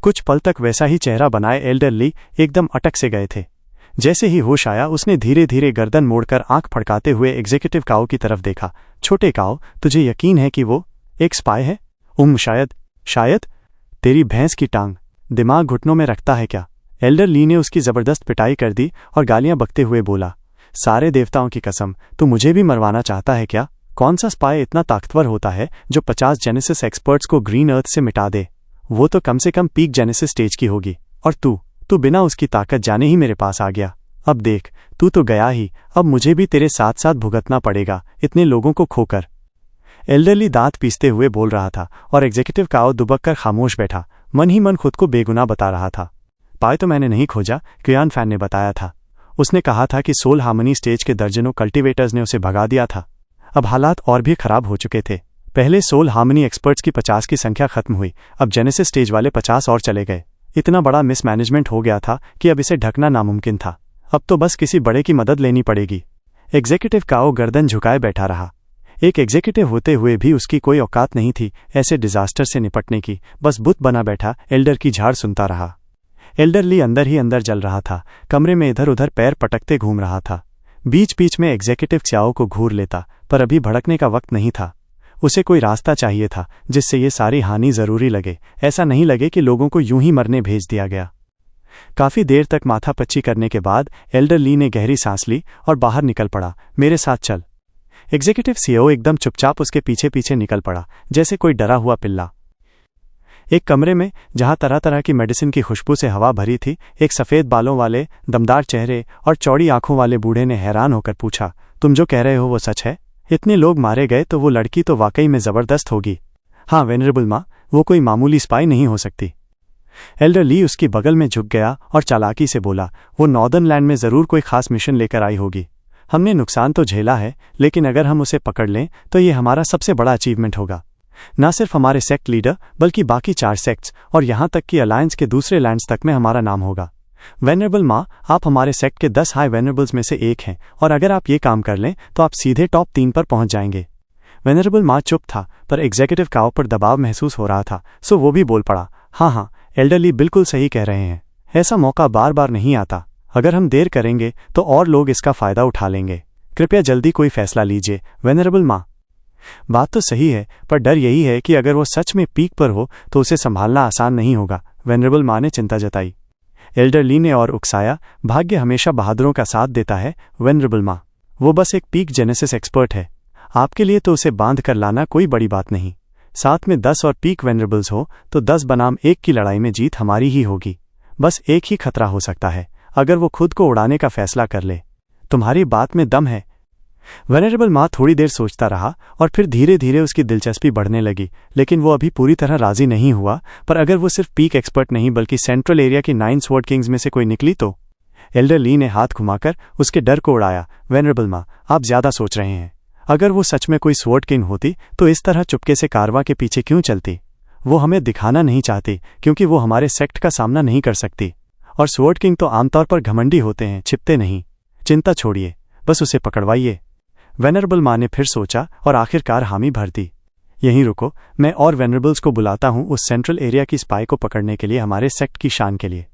कुछ पल तक वैसा ही चेहरा बनाए एल्डर ली एकदम अटक से गए थे। जैसे ही होश आया उसने धीरे धीरे गर्दन मोड़कर आंख फड़काते हुए एग्जीक्यूटिव काओ की तरफ देखा। छोटे काओ, तुझे यकीन है कि वो एक स्पाई है? शायद तेरी भैंस की टांग दिमाग घुटनों में रखता है क्या? एल्डर ली ने उसकी जबरदस्त पिटाई कर दी और गालियां बकते हुए बोला, सारे देवताओं की कसम, तू मुझे भी मरवाना चाहता है क्या? कौन सा स्पाई इतना ताकतवर होता है जो 50 जेनेसिस एक्सपर्ट्स को ग्रीन अर्थ से मिटा दे? वो तो कम से कम पीक जेनेसिस स्टेज की होगी, और तू बिना उसकी ताकत जाने ही मेरे पास आ गया। अब देख, तू तो गया ही, अब मुझे भी तेरे साथ साथ भुगतना पड़ेगा इतने लोगों को खोकर। एल्डरली दांत पीसते हुए बोल रहा था और एग्जीक्यूटिव काओ दुबक कर खामोश बैठा, मन ही मन खुद को बेगुनाह बता रहा था। पाए तो मैंने नहीं खोजा, क्रियान फैन ने बताया था। उसने कहा था कि सोल हार्मनी स्टेज के दर्जनों कल्टीवेटर्स ने उसे भगा दिया था। अब हालात और भी खराब हो चुके थे। पहले सोल हार्मनी एक्सपर्ट्स की 50 की संख्या खत्म हुई, अब जेनेसिस स्टेज वाले 50 और चले गए। इतना बड़ा मिसमैनेजमेंट हो गया था कि अब इसे ढकना नामुमकिन था। अब तो बस किसी बड़े की मदद लेनी पड़ेगी। एग्जीक्यूटिव काओ गर्दन झुकाए बैठा रहा। एक एग्जीक्यूटिव होते हुए भी उसकी कोई औकात नहीं थी ऐसे डिजास्टर से निपटने की। बस बुत बना बैठा एल्डर की झाड़ सुनता रहा। एल्डर ली अंदर ही अंदर जल रहा था, कमरे में इधर उधर पैर पटकते घूम रहा था। बीच बीच में एग्जीक्यूटिव चाओ को घूर लेता, पर अभी भड़कने का वक्त नहीं था। उसे कोई रास्ता चाहिए था जिससे ये सारी हानि जरूरी लगे, ऐसा नहीं लगे कि लोगों को यूं ही मरने भेज दिया गया। काफी देर तक माथापच्ची करने के बाद एल्डर ली ने गहरी सांस ली और बाहर निकल पड़ा। मेरे साथ चल। एग्जीक्यूटिव सीईओ एकदम चुपचाप उसके पीछे पीछे निकल पड़ा, जैसे कोई डरा हुआ पिल्ला। एक कमरे में जहां तरह तरह की मेडिसिन की खुशबू से हवा भरी थी, एक सफेद बालों वाले दमदार चेहरे और चौड़ी आंखों वाले बूढ़े ने हैरान होकर पूछा, तुम जो कह रहे हो वो सच है? इतने लोग मारे गए तो वो लड़की तो वाकई में जबरदस्त होगी। हाँ वेनरेबल माँ, वो कोई मामूली स्पाई नहीं हो सकती। एल्डर ली उसकी बगल में झुक गया और चालाकी से बोला, वो नॉर्दर्न लैंड में जरूर कोई खास मिशन लेकर आई होगी। हमने नुकसान तो झेला है, लेकिन अगर हम उसे पकड़ लें तो ये हमारा सबसे बड़ा अचीवमेंट होगा। न सिर्फ हमारे सेक्ट लीडर बल्कि बाकी 4 सेक्ट्स और यहां तक कि अलायंस के दूसरे लैंड्स तक में हमारा नाम होगा। वेनरेबल माँ, आप हमारे सेक्ट के 10 हाई वेनरेबल्स में से एक हैं, और अगर आप ये काम कर लें तो आप सीधे टॉप 3 पर पहुंच जाएंगे। वेनरेबल माँ चुप था, पर एग्जीक्यूटिव काओ पर दबाव महसूस हो रहा था, सो वो भी बोल पड़ा, हाँ, एल्डर ली बिल्कुल सही कह रहे हैं। ऐसा मौका बार बार नहीं आता। अगर हम देर करेंगे तो और लोग इसका फायदा उठा लेंगे। कृपया जल्दी कोई फैसला लीजिए वेनरेबल माँ। बात तो सही है, पर डर यही है कि अगर वो सच में पीक पर हो तो उसे संभालना आसान नहीं होगा। वेनरेबल माँ ने चिंता जताई। एल्डर ली ने और उकसाया, भाग्य हमेशा बहादुरों का साथ देता है वेनरेबल माँ। वो बस एक पीक जेनेसिस एक्सपर्ट है। आपके लिए तो उसे बांध कर लाना कोई बड़ी बात नहीं। साथ में 10 और पीक वेनरेबल्स हो तो 10 बनाम 1 की लड़ाई में जीत हमारी ही होगी। बस एक ही खतरा हो सकता है, अगर वो खुद को उड़ाने का फैसला कर ले। तुम्हारी बात में दम है। वेनरेबल माँ थोड़ी देर सोचता रहा और फिर धीरे धीरे उसकी दिलचस्पी बढ़ने लगी, लेकिन वो अभी पूरी तरह राजी नहीं हुआ। पर अगर वो सिर्फ पीक एक्सपर्ट नहीं बल्कि सेंट्रल एरिया की 9 स्वॉर्ड किंग्स में से कोई निकली तो? एल्डर ली ने हाथ घुमाकर उसके डर को उड़ाया। वेनरेबल माँ, आप ज्यादा सोच रहे हैं। अगर वो सच में कोई स्वॉर्ड किंग होती तो इस तरह चुपके से कारवां के पीछे क्यों चलती? वो हमें दिखाना नहीं चाहती क्योंकि वो हमारे सेक्ट का सामना नहीं कर सकती, और स्वॉर्ड किंग तो आमतौर पर घमंडी होते हैं, छिपते नहीं। चिंता छोड़िए, बस उसे पकड़वाइए। वेनरेबल माँ ने फिर सोचा और आखिरकार हामी भर दी। यहीं रुको, मैं और वेनरेबल्स को बुलाता हूँ उस सेंट्रल एरिया की स्पाई को पकड़ने के लिए, हमारे सेक्ट की शान के लिए।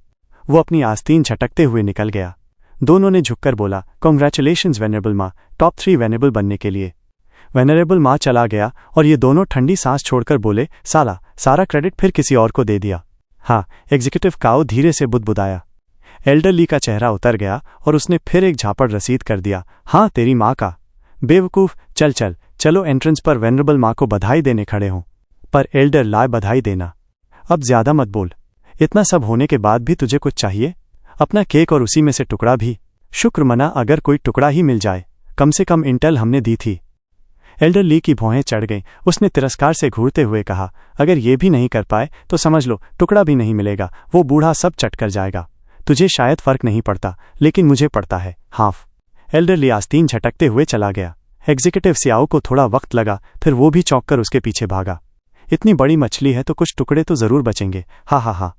वो अपनी आस्तीन झटकते हुए निकल गया। दोनों ने झुककर बोला, कांग्रेचुलेशंस वेनरेबल माँ, टॉप 3 वेनरेबल बनने के लिए। वेनरेबल माँ चला गया और ये दोनों ठंडी सांस छोड़कर बोले, सारा क्रेडिट फिर किसी और को दे दिया। हाँ, एग्जीक्यूटिव काओ धीरे से बुदबुदाया। एल्डर ली का चेहरा उतर गया और उसने फिर एक झापड़ रसीद कर दिया। हाँ, तेरी माँ का बेवकूफ, चलो एंट्रेंस पर वेनरेबल माँ को बधाई देने खड़े हों। पर एल्डर लाए बधाई देना। अब ज्यादा मत बोल। इतना सब होने के बाद भी तुझे कुछ चाहिए? अपना केक और उसी में से टुकड़ा भी। शुक्र मना अगर कोई टुकड़ा ही मिल जाए, कम से कम इंटेल हमने दी थी। एल्डर ली की भौहें चढ़ गईं। उसने तिरस्कार से घूरते हुए कहा, अगर ये भी नहीं कर पाए तो समझ लो टुकड़ा भी नहीं मिलेगा। वो बूढ़ा सब चट कर जाएगा। तुझे शायद फर्क नहीं पड़ता, लेकिन मुझे पड़ता है। हाफ। एल्डर ली आस्तीन झटकते हुए चला गया। एग्जीक्यूटिव सियाओ को थोड़ा वक्त लगा, फिर वो भी चौंक कर उसके पीछे भागा। इतनी बड़ी मछली है तो कुछ टुकड़े तो जरूर बचेंगे। हा।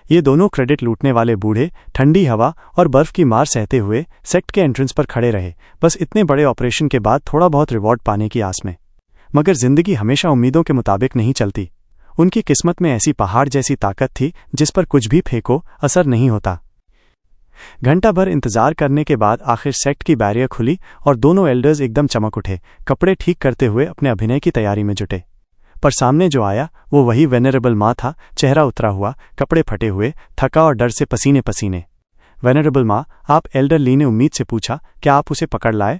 ये दोनों क्रेडिट लूटने वाले बूढ़े ठंडी हवा और बर्फ की मार सहते हुए सेक्ट के एंट्रेंस पर खड़े रहे, बस इतने बड़े ऑपरेशन के बाद थोड़ा बहुत रिवॉर्ड पाने की आस में। मगर जिंदगी हमेशा उम्मीदों के मुताबिक नहीं चलती। उनकी किस्मत में ऐसी पहाड़ जैसी ताकत थी जिस पर कुछ भी फेंको असर नहीं होता। घंटा भर इंतजार करने के बाद आखिर सेक्ट की बैरियर खुली और दोनों एल्डर्स एकदम चमक उठे, कपड़े ठीक करते हुए अपने अभिनय की तैयारी में जुटे। पर सामने जो आया वो वही वेनरेबल माँ था, चेहरा उतरा हुआ, कपड़े फटे हुए, थका और डर से पसीने पसीने। वेनरेबल माँ, आप? एल्डर ली ने उम्मीद से पूछा, क्या आप उसे पकड़ लाए?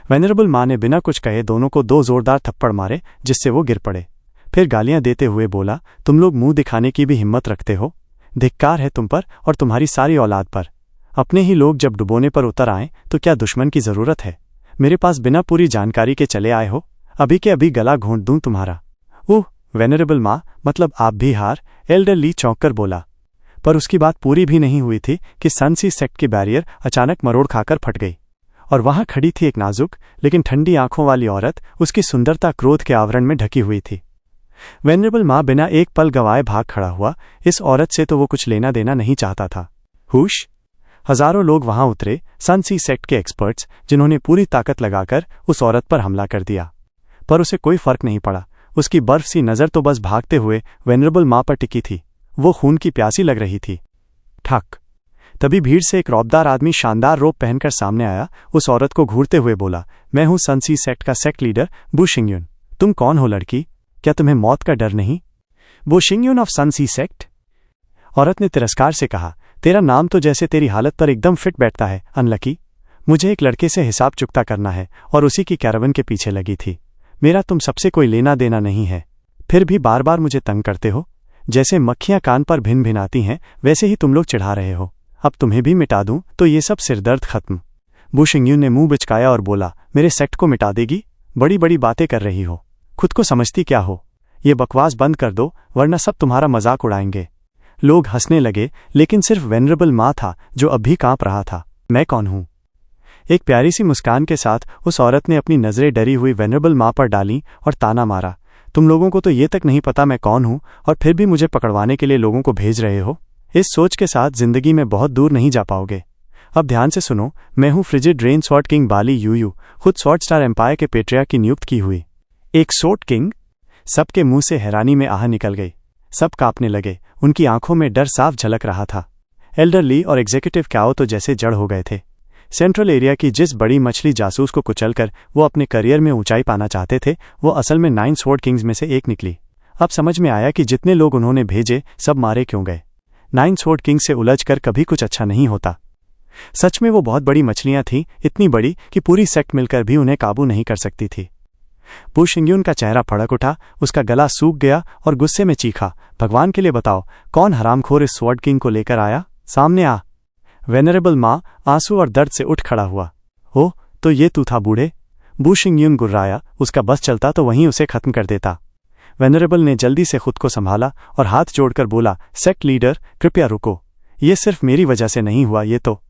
वेनरेबल माँ ने बिना कुछ कहे दोनों को 2 जोरदार थप्पड़ मारे जिससे वो गिर पड़े। फिर गालियां देते हुए बोला, तुम लोग मुंह दिखाने की भी हिम्मत रखते हो? धिक्कार है तुम पर और तुम्हारी सारी औलाद पर। अपने ही लोग जब डुबोने पर उतर आएं तो क्या दुश्मन की जरूरत है? मेरे पास बिना पूरी जानकारी के चले आए हो? अभी के अभी गला घोंट दूं तुम्हारा। ओह वेनरेबल माँ, मतलब आप भी हार? एल्डर ली चौंक कर बोला। पर उसकी बात पूरी भी नहीं हुई थी कि सनसी सेक्ट की बैरियर अचानक मरोड़ खाकर फट गई और वहां खड़ी थी एक नाजुक लेकिन ठंडी आंखों वाली औरत। उसकी सुंदरता क्रोध के आवरण में ढकी हुई थी। वेनरेबल माँ बिना एक पल गवाए भाग खड़ा हुआ। इस औरत से तो वो कुछ लेना देना नहीं चाहता था। हुश! हजारों लोग वहां उतरे, सनसी सेक्ट के एक्सपर्ट्स, जिन्होंने पूरी ताकत लगाकर उस औरत पर हमला कर दिया। पर उसे कोई फर्क नहीं पड़ा। उसकी बर्फ सी नजर तो बस भागते हुए वेनरेबल माँ पर टिकी थी। वो खून की प्यासी लग रही थी। ठक! तभी भीड़ से एक रौबदार आदमी शानदार रोब पहनकर सामने आया। उस औरत को घूरते हुए बोला, मैं हूं सनसी सेक्ट का सेक्ट लीडर बू शिंगयुन। तुम कौन हो लड़की? क्या तुम्हें मौत का डर नहीं? बू शिंगयुन ऑफ सनसी सेक्ट? औरत ने तिरस्कार से कहा, तेरा नाम तो जैसे तेरी हालत पर एकदम फिट बैठता है, अनलकी। मुझे एक लड़के से हिसाब चुकता करना है और उसी की कैरावन के पीछे लगी थी। मेरा तुम सबसे कोई लेना देना नहीं है, फिर भी बार बार मुझे तंग करते हो। जैसे मक्खियां कान पर भिन भिन आती हैं वैसे ही तुम लोग चिढ़ा रहे हो। अब तुम्हें भी मिटा दूं तो ये सब सिरदर्द खत्म। बू शिंगयुन ने मुंह बिचकाया और बोला, मेरे सेक्ट को मिटा देगी? बड़ी बड़ी बातें कर रही हो, खुद को समझती क्या हो? ये बकवास बंद कर दो वरना सब तुम्हारा मजाक उड़ाएंगे। लोग हंसने लगे, लेकिन सिर्फ वेनरेबल माँ था जो अब भी कांप रहा था। मैं कौन हूं? एक प्यारी सी मुस्कान के साथ उस औरत ने अपनी नजरें डरी हुई वेनरेबल माँ पर डाली और ताना मारा, तुम लोगों को तो ये तक नहीं पता मैं कौन हूं और फिर भी मुझे पकड़वाने के लिए लोगों को भेज रहे हो? इस सोच के साथ जिंदगी में बहुत दूर नहीं जा पाओगे। अब ध्यान से सुनो, मैं हूं फ्रिजिड रेन स्वॉर्ड किंग बाली यूयू, खुद स्वॉर्ड स्टार एम्पायर के पेट्रिया की नियुक्त की हुई। एक स्वॉर्ड किंग? सबके मुंह से हैरानी में आह निकल गई। सब कांपने लगे, उनकी आंखों में डर साफ झलक रहा था। एल्डर ली और एग्जीक्यूटिव काओ तो जैसे जड़ हो गए थे। सेंट्रल एरिया की जिस बड़ी मछली जासूस को कुचलकर वो अपने करियर में ऊंचाई पाना चाहते थे, वो असल में 9 स्वॉर्ड किंग्स में से एक निकली। अब समझ में आया कि जितने लोग उन्होंने भेजे सब मारे क्यों गए। 9 स्वॉर्ड किंग्स से उलझकर कभी कुछ अच्छा नहीं होता। सच में वो बहुत बड़ी मछलियां थीं, इतनी बड़ी कि पूरी सेक्ट मिलकर भी उन्हें काबू नहीं कर सकती थी। बू शिंगयुन का चेहरा फड़क उठा, उसका गला सूख गया और गुस्से में चीखा, भगवान के लिए बताओ, कौन हरामखोर इस स्वॉर्ड किंग को लेकर आया? सामने आ! वेनरेबल माँ आंसू और दर्द से उठ खड़ा हुआ। ओह, तो ये तू था बूढ़े? बू शिंगयुन गुर्राया, उसका बस चलता तो वहीं उसे खत्म कर देता। वेनरेबल ने जल्दी से खुद को संभाला और हाथ जोड़कर बोला, सेक्ट लीडर कृपया रुको, ये सिर्फ मेरी वजह से नहीं हुआ ये तो।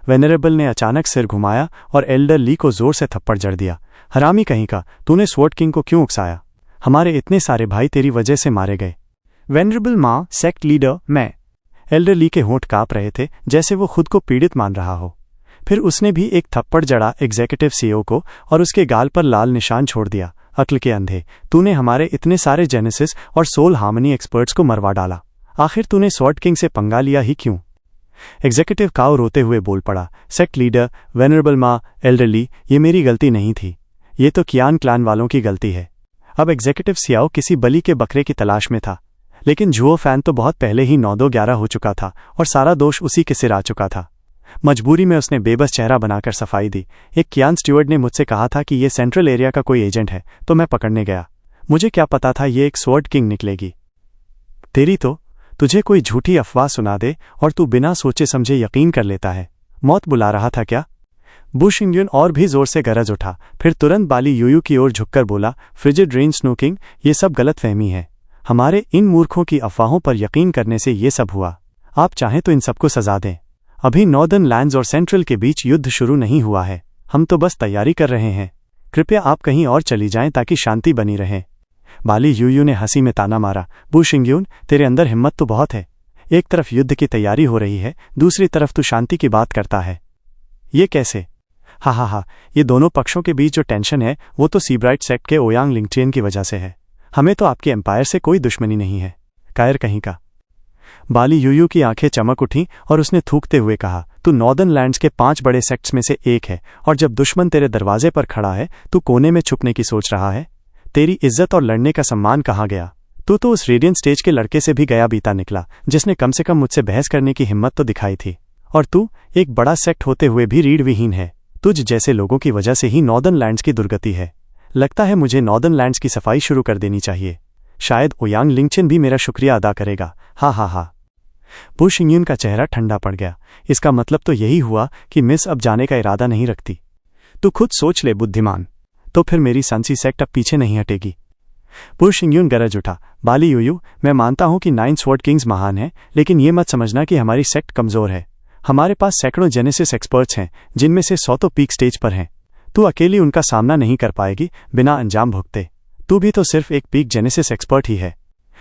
वेनरेबल ने अचानक सिर घुमाया और एल्डर ली को जोर से थप्पड़ जड़ दिया। हरामी कहीं का, तूने स्वॉर्ड किंग को क्यों उकसाया? हमारे इतने सारे भाई तेरी वजह से मारे गए। वेनरेबल माँ, सेक्ट लीडर मैं। एल्डर ली के होंठ कांप रहे थे जैसे वो खुद को पीड़ित मान रहा हो। फिर उसने भी एक थप्पड़ जड़ा एग्जीक्यूटिव सीईओ को और उसके गाल पर लाल निशान छोड़ दिया। अक्ल के अंधे, तूने हमारे इतने सारे जेनेसिस और सोल हार्मनी एक्सपर्ट्स को मरवा डाला। आखिर तूने स्वॉर्ड किंग से पंगा लिया ही क्यों? एग्जीक्यूटिव काओ रोते हुए बोल पड़ा, सेक्ट लीडर, वेनरेबल माँ, एल्डर ली, ये मेरी गलती नहीं थी, ये तो कियान क्लान वालों की गलती है। अब एग्जीक्यूटिव सियाओ किसी बलि के बकरे की तलाश में था, लेकिन जुओ फैन तो बहुत पहले ही 9-2-11 हो चुका था और सारा दोष उसी के सिर आ चुका था। मजबूरी में उसने बेबस चेहरा बनाकर सफाई दी, एक कियान स्टीवर्ड ने मुझसे कहा था कि ये सेंट्रल एरिया का कोई एजेंट है, तो मैं पकड़ने गया। मुझे क्या पता था ये एक स्वॉर्ड किंग निकलेगी। तेरी तो, तुझे कोई झूठी अफवाह सुना दे और तू बिना सोचे समझे यकीन कर लेता है। मौत बुला रहा था क्या? बू शिंगयुन और भी जोर से गरज उठा, फिर तुरंत बाली यूयू की ओर झुककर बोला, फ्रिजिड रेन स्नो किंग, ये सब गलतफहमी है। हमारे इन मूर्खों की अफवाहों पर यकीन करने से ये सब हुआ। आप चाहें तो इन सबको सजा दें। अभी नॉर्दर्न लैंड्स और सेंट्रल के बीच युद्ध शुरू नहीं हुआ है, हम तो बस तैयारी कर रहे हैं। कृपया आप कहीं और चली जाएं ताकि शांति बनी रहे। बाली यूयू ने हंसी में ताना मारा, बू शिंगयुन, तेरे अंदर हिम्मत तो बहुत है। एक तरफ युद्ध की तैयारी हो रही है, दूसरी तरफ तू शांति की बात करता है। ये कैसे? हा, ये दोनों पक्षों के बीच जो टेंशन है वो तो सीब्राइट सेक्ट के ओयांग लिंगचेन की वजह से है। हमें तो आपके एम्पायर से कोई दुश्मनी नहीं है, कायर कहीं का। बाली यूयू की आंखें चमक उठीं और उसने थूकते हुए कहा, तू नॉर्दर्न लैंड्स के 5 बड़े सेक्ट्स में से एक है, और जब दुश्मन तेरे दरवाजे पर खड़ा है तू कोने में छुपने की सोच रहा है। तेरी इज्जत और लड़ने का सम्मान कहाँ गया? तू तो उस रेडियंट स्टेज के लड़के से भी गया बीता निकला, जिसने कम से कम मुझसे बहस करने की हिम्मत तो दिखाई थी। और तू एक बड़ा सेक्ट होते हुए भी रीढ़ विहीन है। तुझ जैसे लोगों की वजह से ही नॉर्दर्न लैंड्स की दुर्गति है। लगता है मुझे नॉर्दर्न लैंड्स की सफाई शुरू कर देनी चाहिए। शायद ओयांग लिंगचेन भी मेरा शुक्रिया अदा करेगा। हा हा हा। बु शिंगयून का चेहरा ठंडा पड़ गया। इसका मतलब तो यही हुआ कि मिस अब जाने का इरादा नहीं रखती। तू खुद सोच ले बुद्धिमान। तो फिर मेरी संसी सेक्ट अब पीछे नहीं हटेगी। बु शिंगयून गरज उठा, बाली यूयू, मैं मानता हूं कि 9 स्वॉर्ड किंग्स महान हैं, लेकिन ये मत समझना कि हमारी सेक्ट कमजोर है। हमारे पास सैकड़ों जेनेसिस एक्सपर्ट्स हैं, जिनमें से 100 तो पीक स्टेज पर हैं। तू अकेली उनका सामना नहीं कर पाएगी बिना अंजाम भुगते। तू भी तो सिर्फ एक पीक जेनेसिस एक्सपर्ट ही है।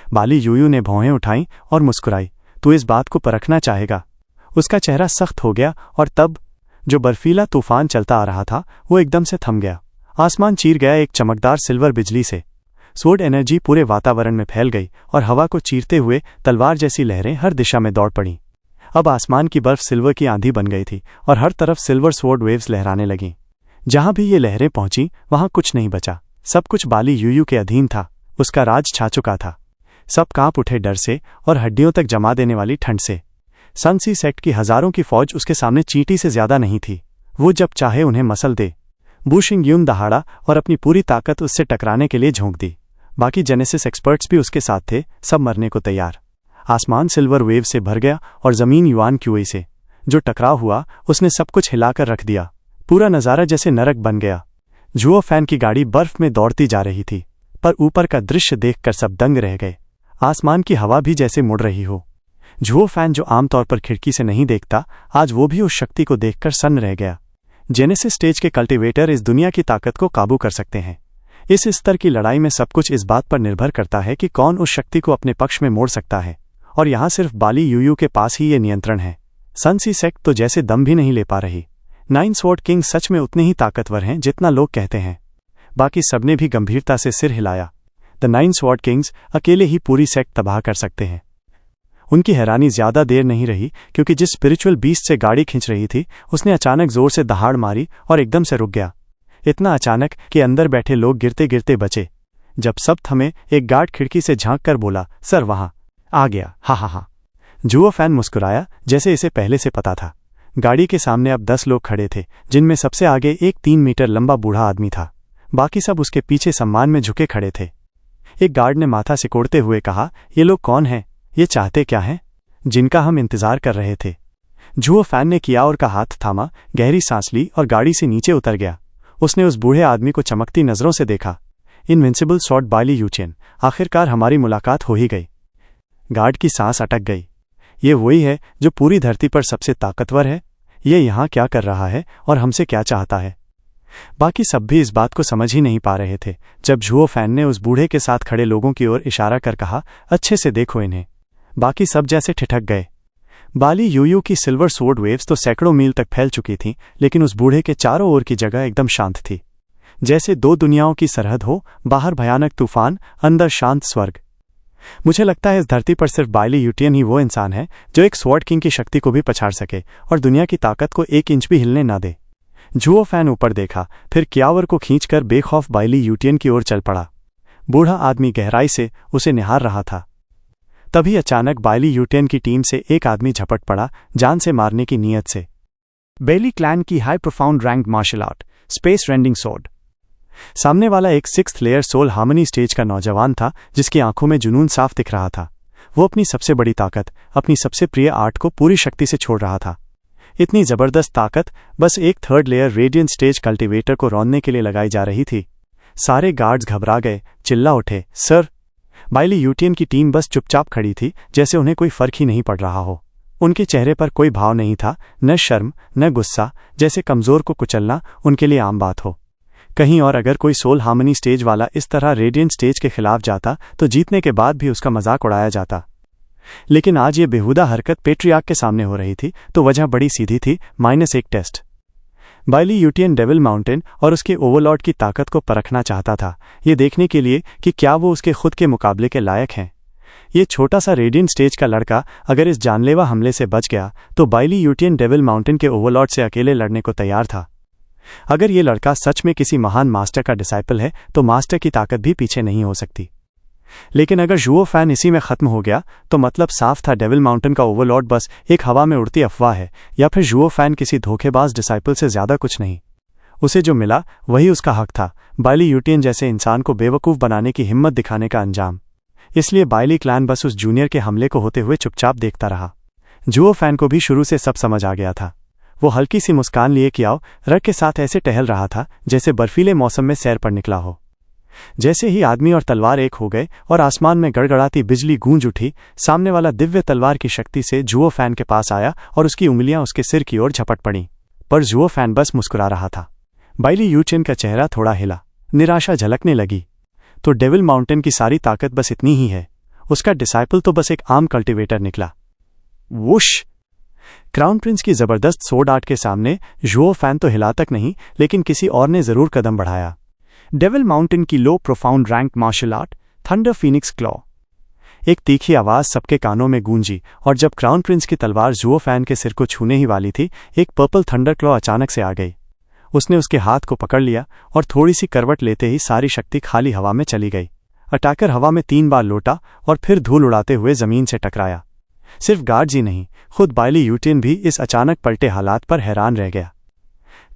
बाली यूयू ने भौहें उठाईं और मुस्कुराई। तू इस बात को परखना चाहेगा? उसका चेहरा सख्त हो गया और तब जो बर्फीला तूफान चलता आ रहा था वो एकदम से थम गया। आसमान चीर गया एक चमकदार सिल्वर बिजली से। स्वॉर्ड एनर्जी पूरे वातावरण में फैल गई और हवा को चीरते हुए तलवार जैसी लहरें हर दिशा में दौड़ पड़ीं। अब आसमान की बर्फ सिल्वर की आंधी बन गई थी और हर तरफ सिल्वर स्वॉर्ड वेव्स लहराने लगीं। जहां भी ये लहरें पहुंची वहां कुछ नहीं बचा। सब कुछ बाली यूयू के अधीन था। उसका राज छा चुका था। सब कांप उठे डर से और हड्डियों तक जमा देने वाली ठंड से। संसी सेक्ट की हजारों की फौज उसके सामने चींटी से ज्यादा नहीं थी। वो जब चाहे उन्हें मसल दे। बु शिंगयून दहाड़ा और अपनी पूरी ताकत उससे टकराने के लिए झोंक दी। बाकी जेनेसिस एक्सपर्ट्स भी उसके साथ थे, सब मरने को तैयार। आसमान सिल्वर वेव से भर गया और जमीन युआन क्यूई से। जो टकराव हुआ उसने सब कुछ हिलाकर रख दिया। पूरा नज़ारा जैसे नरक बन गया। जुओ फैन की गाड़ी बर्फ में दौड़ती जा रही थी, पर ऊपर का दृश्य देखकर सब दंग रह गए। आसमान की हवा भी जैसे मुड़ रही हो। जुओ फैन जो आमतौर पर खिड़की से नहीं देखता, आज वो भी उस शक्ति को देखकर सन्न रह गया। जेनेसिस स्टेज के कल्टिवेटर इस दुनिया की ताकत को काबू कर सकते हैं। इस स्तर की लड़ाई में सब कुछ इस बात पर निर्भर करता है कि कौन उस शक्ति को अपने पक्ष में मोड़ सकता है, और यहां सिर्फ बाली यूयू के पास ही ये नियंत्रण है। संसी सेक्ट तो जैसे दम भी नहीं ले पा रही। 9 स्वॉर्ड किंग सच में उतने ही ताकतवर हैं जितना लोग कहते हैं। बाकी सबने भी गंभीरता से सिर हिलाया। द 9 स्वॉर्ड किंग्स अकेले ही पूरी सेक्ट तबाह कर सकते हैं। उनकी हैरानी ज्यादा देर नहीं रही, क्योंकि जिस स्पिरिचुअल बीस्ट से गाड़ी खींच रही थी उसने अचानक जोर से दहाड़ मारी और एकदम से रुक गया। इतना अचानक कि अंदर बैठे लोग गिरते गिरते बचे। जब सब थमे, एक गार्ड खिड़की से झांक कर बोला, सर वहां आ गया। हा हा हा। जुओ फैन मुस्कुराया, जैसे इसे पहले से पता था। गाड़ी के सामने अब 10 लोग खड़े थे, जिनमें सबसे आगे एक 3 मीटर लंबा बूढ़ा आदमी था। बाकी सब उसके पीछे सम्मान में झुके खड़े थे। एक गार्ड ने माथा सिकोड़ते हुए कहा, ये लोग कौन हैं? ये चाहते क्या हैं? जिनका हम इंतजार कर रहे थे। जुओ फैन ने किया और का हाथ थामा, गहरी सांस ली और गाड़ी से नीचे उतर गया। उसने उस बूढ़े आदमी को चमकती नजरों से देखा। इनविंसिबल स्वॉर्ड बाली यूचेन, आखिरकार हमारी मुलाकात हो ही गई। गार्ड की सांस अटक गई। ये वही है जो पूरी धरती पर सबसे ताकतवर है। ये यहाँ क्या कर रहा है और हमसे क्या चाहता है? बाकी सब भी इस बात को समझ ही नहीं पा रहे थे, जब जुओ फैन ने उस बूढ़े के साथ खड़े लोगों की ओर इशारा कर कहा, अच्छे से देखो इन्हें। बाकी सब जैसे ठिठक गए। बाली यूयू की सिल्वर स्वॉर्ड वेव्स तो सैकड़ों मील तक फैल चुकी थीं, लेकिन उस बूढ़े के चारों ओर की जगह एकदम शांत थी। जैसे 2 दुनियाओं की सरहद हो, बाहर भयानक तूफान, अंदर शांत स्वर्ग। मुझे लगता है इस धरती पर सिर्फ बाली यूटियन ही वो इंसान है जो एक स्वॉर्ड किंग की शक्ति को भी पछाड़ सके और दुनिया की ताकत को 1 इंच भी हिलने ना दे। जुओ फैन ऊपर देखा, फिर क्यावर को खींचकर बेखौफ बाली यूटियन की ओर चल पड़ा। बूढ़ा आदमी गहराई से उसे निहार रहा था। तभी अचानक बाली यूटियन की टीम से एक आदमी झपट पड़ा, जान से मारने की नीयत से। बेली क्लैन की high profound rank martial art, space rending sword. सामने वाला एक 6th layer soul harmony stage का नौजवान था, जिसकी आंखों में जुनून साफ दिख रहा था। वो अपनी सबसे बड़ी ताकत, अपनी सबसे प्रिय आर्ट को पूरी शक्ति से छोड़ रहा था। इतनी जबरदस्त ताकत बस एक 3rd layer radiant stage cultivator को रौंदने के लिए लगाई जा रही थी। सारे गार्ड्स घबरा गए, चिल्ला उठे, सर। बाली यूटियन की टीम बस चुपचाप खड़ी थी, जैसे उन्हें कोई फर्क ही नहीं पड़ रहा हो। उनके चेहरे पर कोई भाव नहीं था, न शर्म न गुस्सा, जैसे कमजोर को कुचलना उनके लिए आम बात हो। कहीं और अगर कोई सोल हार्मनी स्टेज वाला इस तरह रेडियंट स्टेज के खिलाफ जाता तो जीतने के बाद भी उसका मजाक उड़ाया जाता। लेकिन आज ये बेहुदा हरकत पेट्रियार्क के सामने हो रही थी, तो वजह बड़ी सीधी थी, -1 टेस्ट। बाइली यूटियन डेविल माउंटेन और उसके ओवरलॉर्ड की ताकत को परखना चाहता था, ये देखने के लिए कि क्या वो उसके खुद के मुकाबले के लायक हैं। ये छोटा सा रेडियंट स्टेज का लड़का अगर इस जानलेवा हमले से बच गया तो बाइली यूटियन डेविल माउंटेन के ओवरलॉर्ड से अकेले लड़ने को तैयार था। अगर ये लड़का सच में किसी महान मास्टर का डिसाइपल है तो मास्टर की ताकत भी पीछे नहीं हो सकती। लेकिन अगर जुओ फैन इसी में खत्म हो गया तो मतलब साफ था डेविल माउंटेन का ओवरलॉर्ड बस एक हवा में उड़ती अफवाह है, या फिर जुओ फैन किसी धोखेबाज डिसाइपल से ज्यादा कुछ नहीं। उसे जो मिला वही उसका हक था, बाइली यूटियन जैसे इंसान को बेवकूफ़ बनाने की हिम्मत दिखाने का अंजाम। इसलिए बाइली क्लैन बस उस जूनियर के हमले को होते हुए चुपचाप देखता रहा। जुओ फैन को भी शुरू से सब समझ आ गया था। वो हल्की सी मुस्कान लिए कियाओ रग के साथ ऐसे टहल रहा था जैसे बर्फीले मौसम में सैर पर निकला हो। जैसे ही आदमी और तलवार एक हो गए और आसमान में गड़गड़ाती बिजली गूंज उठी, सामने वाला दिव्य तलवार की शक्ति से जुओ फैन के पास आया और उसकी उंगलियां उसके सिर की ओर झपट पड़ीं। पर जुओ फैन बस मुस्कुरा रहा था। बाइली यूटियन का चेहरा थोड़ा हिला, निराशा झलकने लगी। तो डेविल माउंटेन की सारी ताकत बस इतनी ही है, उसका डिसाइपल तो बस एक आम कल्टिवेटर निकला। वुश! क्राउन प्रिंस की जबरदस्त सोर्ड आर्ट के सामने जुओ फैन तो हिला तक नहीं, लेकिन किसी और ने जरूर कदम बढ़ाया। डेविल माउंटेन की low profound rank martial art thunder phoenix claw. एक तीखी आवाज सबके कानों में गूंजी और जब क्राउन प्रिंस की तलवार जुओ फैन के सिर को छूने ही वाली थी, एक पर्पल थंडर क्लॉ अचानक से आ गई। उसने उसके हाथ को पकड़ लिया और थोड़ी सी करवट लेते ही सारी शक्ति खाली हवा में चली गई। अटैकर हवा में 3 बार लौटा और फिर धूल उड़ाते हुए जमीन से टकराया। सिर्फ गार्ड्स ही नहीं, खुद बाइली यूटियन भी इस अचानक पलटे हालात पर हैरान रह गया।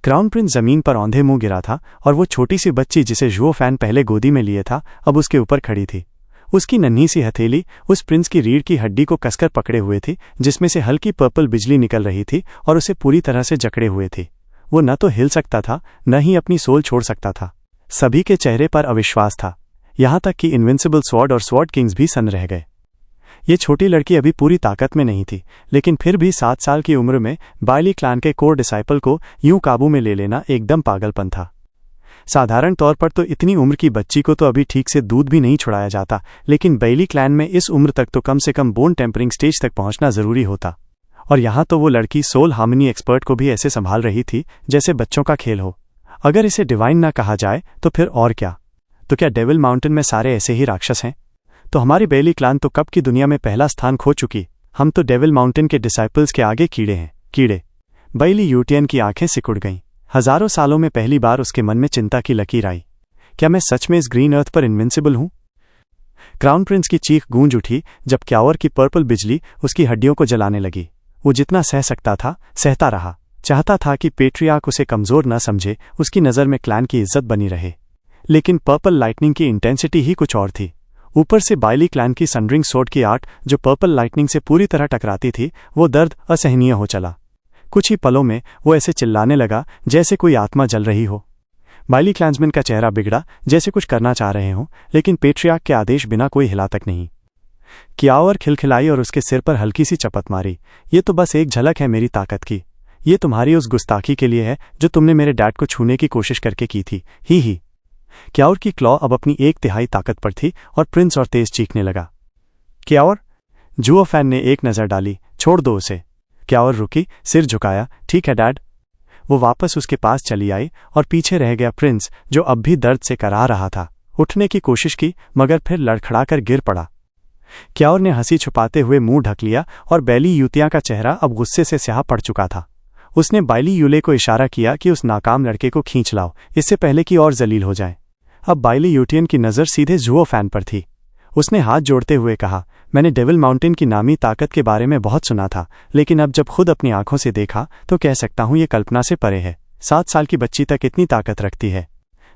क्राउन प्रिंस जमीन पर औंधे मुंह गिरा था और वो छोटी सी बच्ची जिसे जुओ फैन पहले गोदी में लिए था अब उसके ऊपर खड़ी थी। उसकी नन्ही सी हथेली उस प्रिंस की रीढ़ की हड्डी को कसकर पकड़े हुए थी, जिसमें से हल्की पर्पल बिजली निकल रही थी और उसे पूरी तरह से जकड़े हुए थी। वो न तो हिल सकता था, न ही अपनी सोल छोड़ सकता था। सभी के चेहरे पर अविश्वास था, यहां तक कि इनविंसिबल स्वॉर्ड और स्वॉर्ड किंग्स भी सन्न रह गए। ये छोटी लड़की अभी पूरी ताकत में नहीं थी, लेकिन फिर भी 7 साल की उम्र में बाइली क्लैन के कोर डिसाइपल को यूं काबू में ले लेना एकदम पागलपन था। साधारण तौर पर तो इतनी उम्र की बच्ची को तो अभी ठीक से दूध भी नहीं छुड़ाया जाता, लेकिन बाइली क्लैन में इस उम्र तक तो कम से कम बोन टेम्परिंग स्टेज तक पहुंचना जरूरी होता। और यहां तो वो लड़की सोल हार्मनी एक्सपर्ट को भी ऐसे संभाल रही थी जैसे बच्चों का खेल हो। अगर इसे डिवाइन ना कहा जाए तो फिर और क्या? तो क्या डेविल माउंटेन में सारे ऐसे ही राक्षस हैं? तो हमारी बाइली क्लैन तो कब की दुनिया में पहला स्थान खो चुकी। हम तो डेविल माउंटेन के डिसाइपल्स के आगे कीड़े हैं, कीड़े। बाइली यूटियन की आंखें सिकुड़ गईं। हजारों सालों में पहली बार उसके मन में चिंता की लकीर आई। क्या मैं सच में इस ग्रीन अर्थ पर इनविंसिबल हूं? क्राउन प्रिंस की चीख गूंज उठी जब क्यावर की पर्पल बिजली उसकी हड्डियों को जलाने लगी। वो जितना सह सकता था सहता रहा, चाहता था कि पेट्रियार्क उसे कमजोर न समझे, उसकी नज़र में क्लैन की इज्जत बनी रहे। लेकिन पर्पल लाइटनिंग की इंटेंसिटी ही कुछ और थी। ऊपर से बाइली क्लैन की सनरिंग सोर्ड की आर्ट जो पर्पल लाइटनिंग से पूरी तरह टकराती थी, वो दर्द असहनीय हो चला। कुछ ही पलों में वो ऐसे चिल्लाने लगा जैसे कोई आत्मा जल रही हो। बाइली क्लैंसमैन का चेहरा बिगड़ा, जैसे कुछ करना चाह रहे हों, लेकिन पेट्रियार्क के आदेश बिना कोई हिला तक नहीं। क्यावर खिलखिलाई और उसके सिर पर हल्की सी चपत मारी। ये तो बस एक झलक है मेरी ताकत की। ये तुम्हारी उस गुस्ताखी के लिए है जो तुमने मेरे डैड को छूने की कोशिश करके की थी। ही। क्यावर की क्लॉ अब अपनी 1/3 ताकत पर थी और प्रिंस और तेज चीखने लगा। क्यावर! जुओ फैन ने एक नज़र डाली। छोड़ दो उसे। क्यावर रुकी, सिर झुकाया। ठीक है डैड। वो वापस उसके पास चली आई और पीछे रह गया प्रिंस, जो अब भी दर्द से कराह रहा था। उठने की कोशिश की मगर फिर लड़खड़ाकर गिर पड़ा। क्यावर ने हंसी छुपाते हुए मुंह ढक लिया और बाइली यूतिया का चेहरा अब गुस्से से स्याह पड़ चुका था। उसने बाइली यूले को इशारा किया कि उस नाकाम लड़के को खींच लाओ, इससे पहले कि और जलील हो जाए। अब बाइली यूटियन की नज़र सीधे जुओ फैन पर थी। उसने हाथ जोड़ते हुए कहा, मैंने डेविल माउंटेन की नामी ताकत के बारे में बहुत सुना था, लेकिन अब जब खुद अपनी आंखों से देखा तो कह सकता हूं ये कल्पना से परे है। 7 साल की बच्ची तक इतनी ताकत रखती है।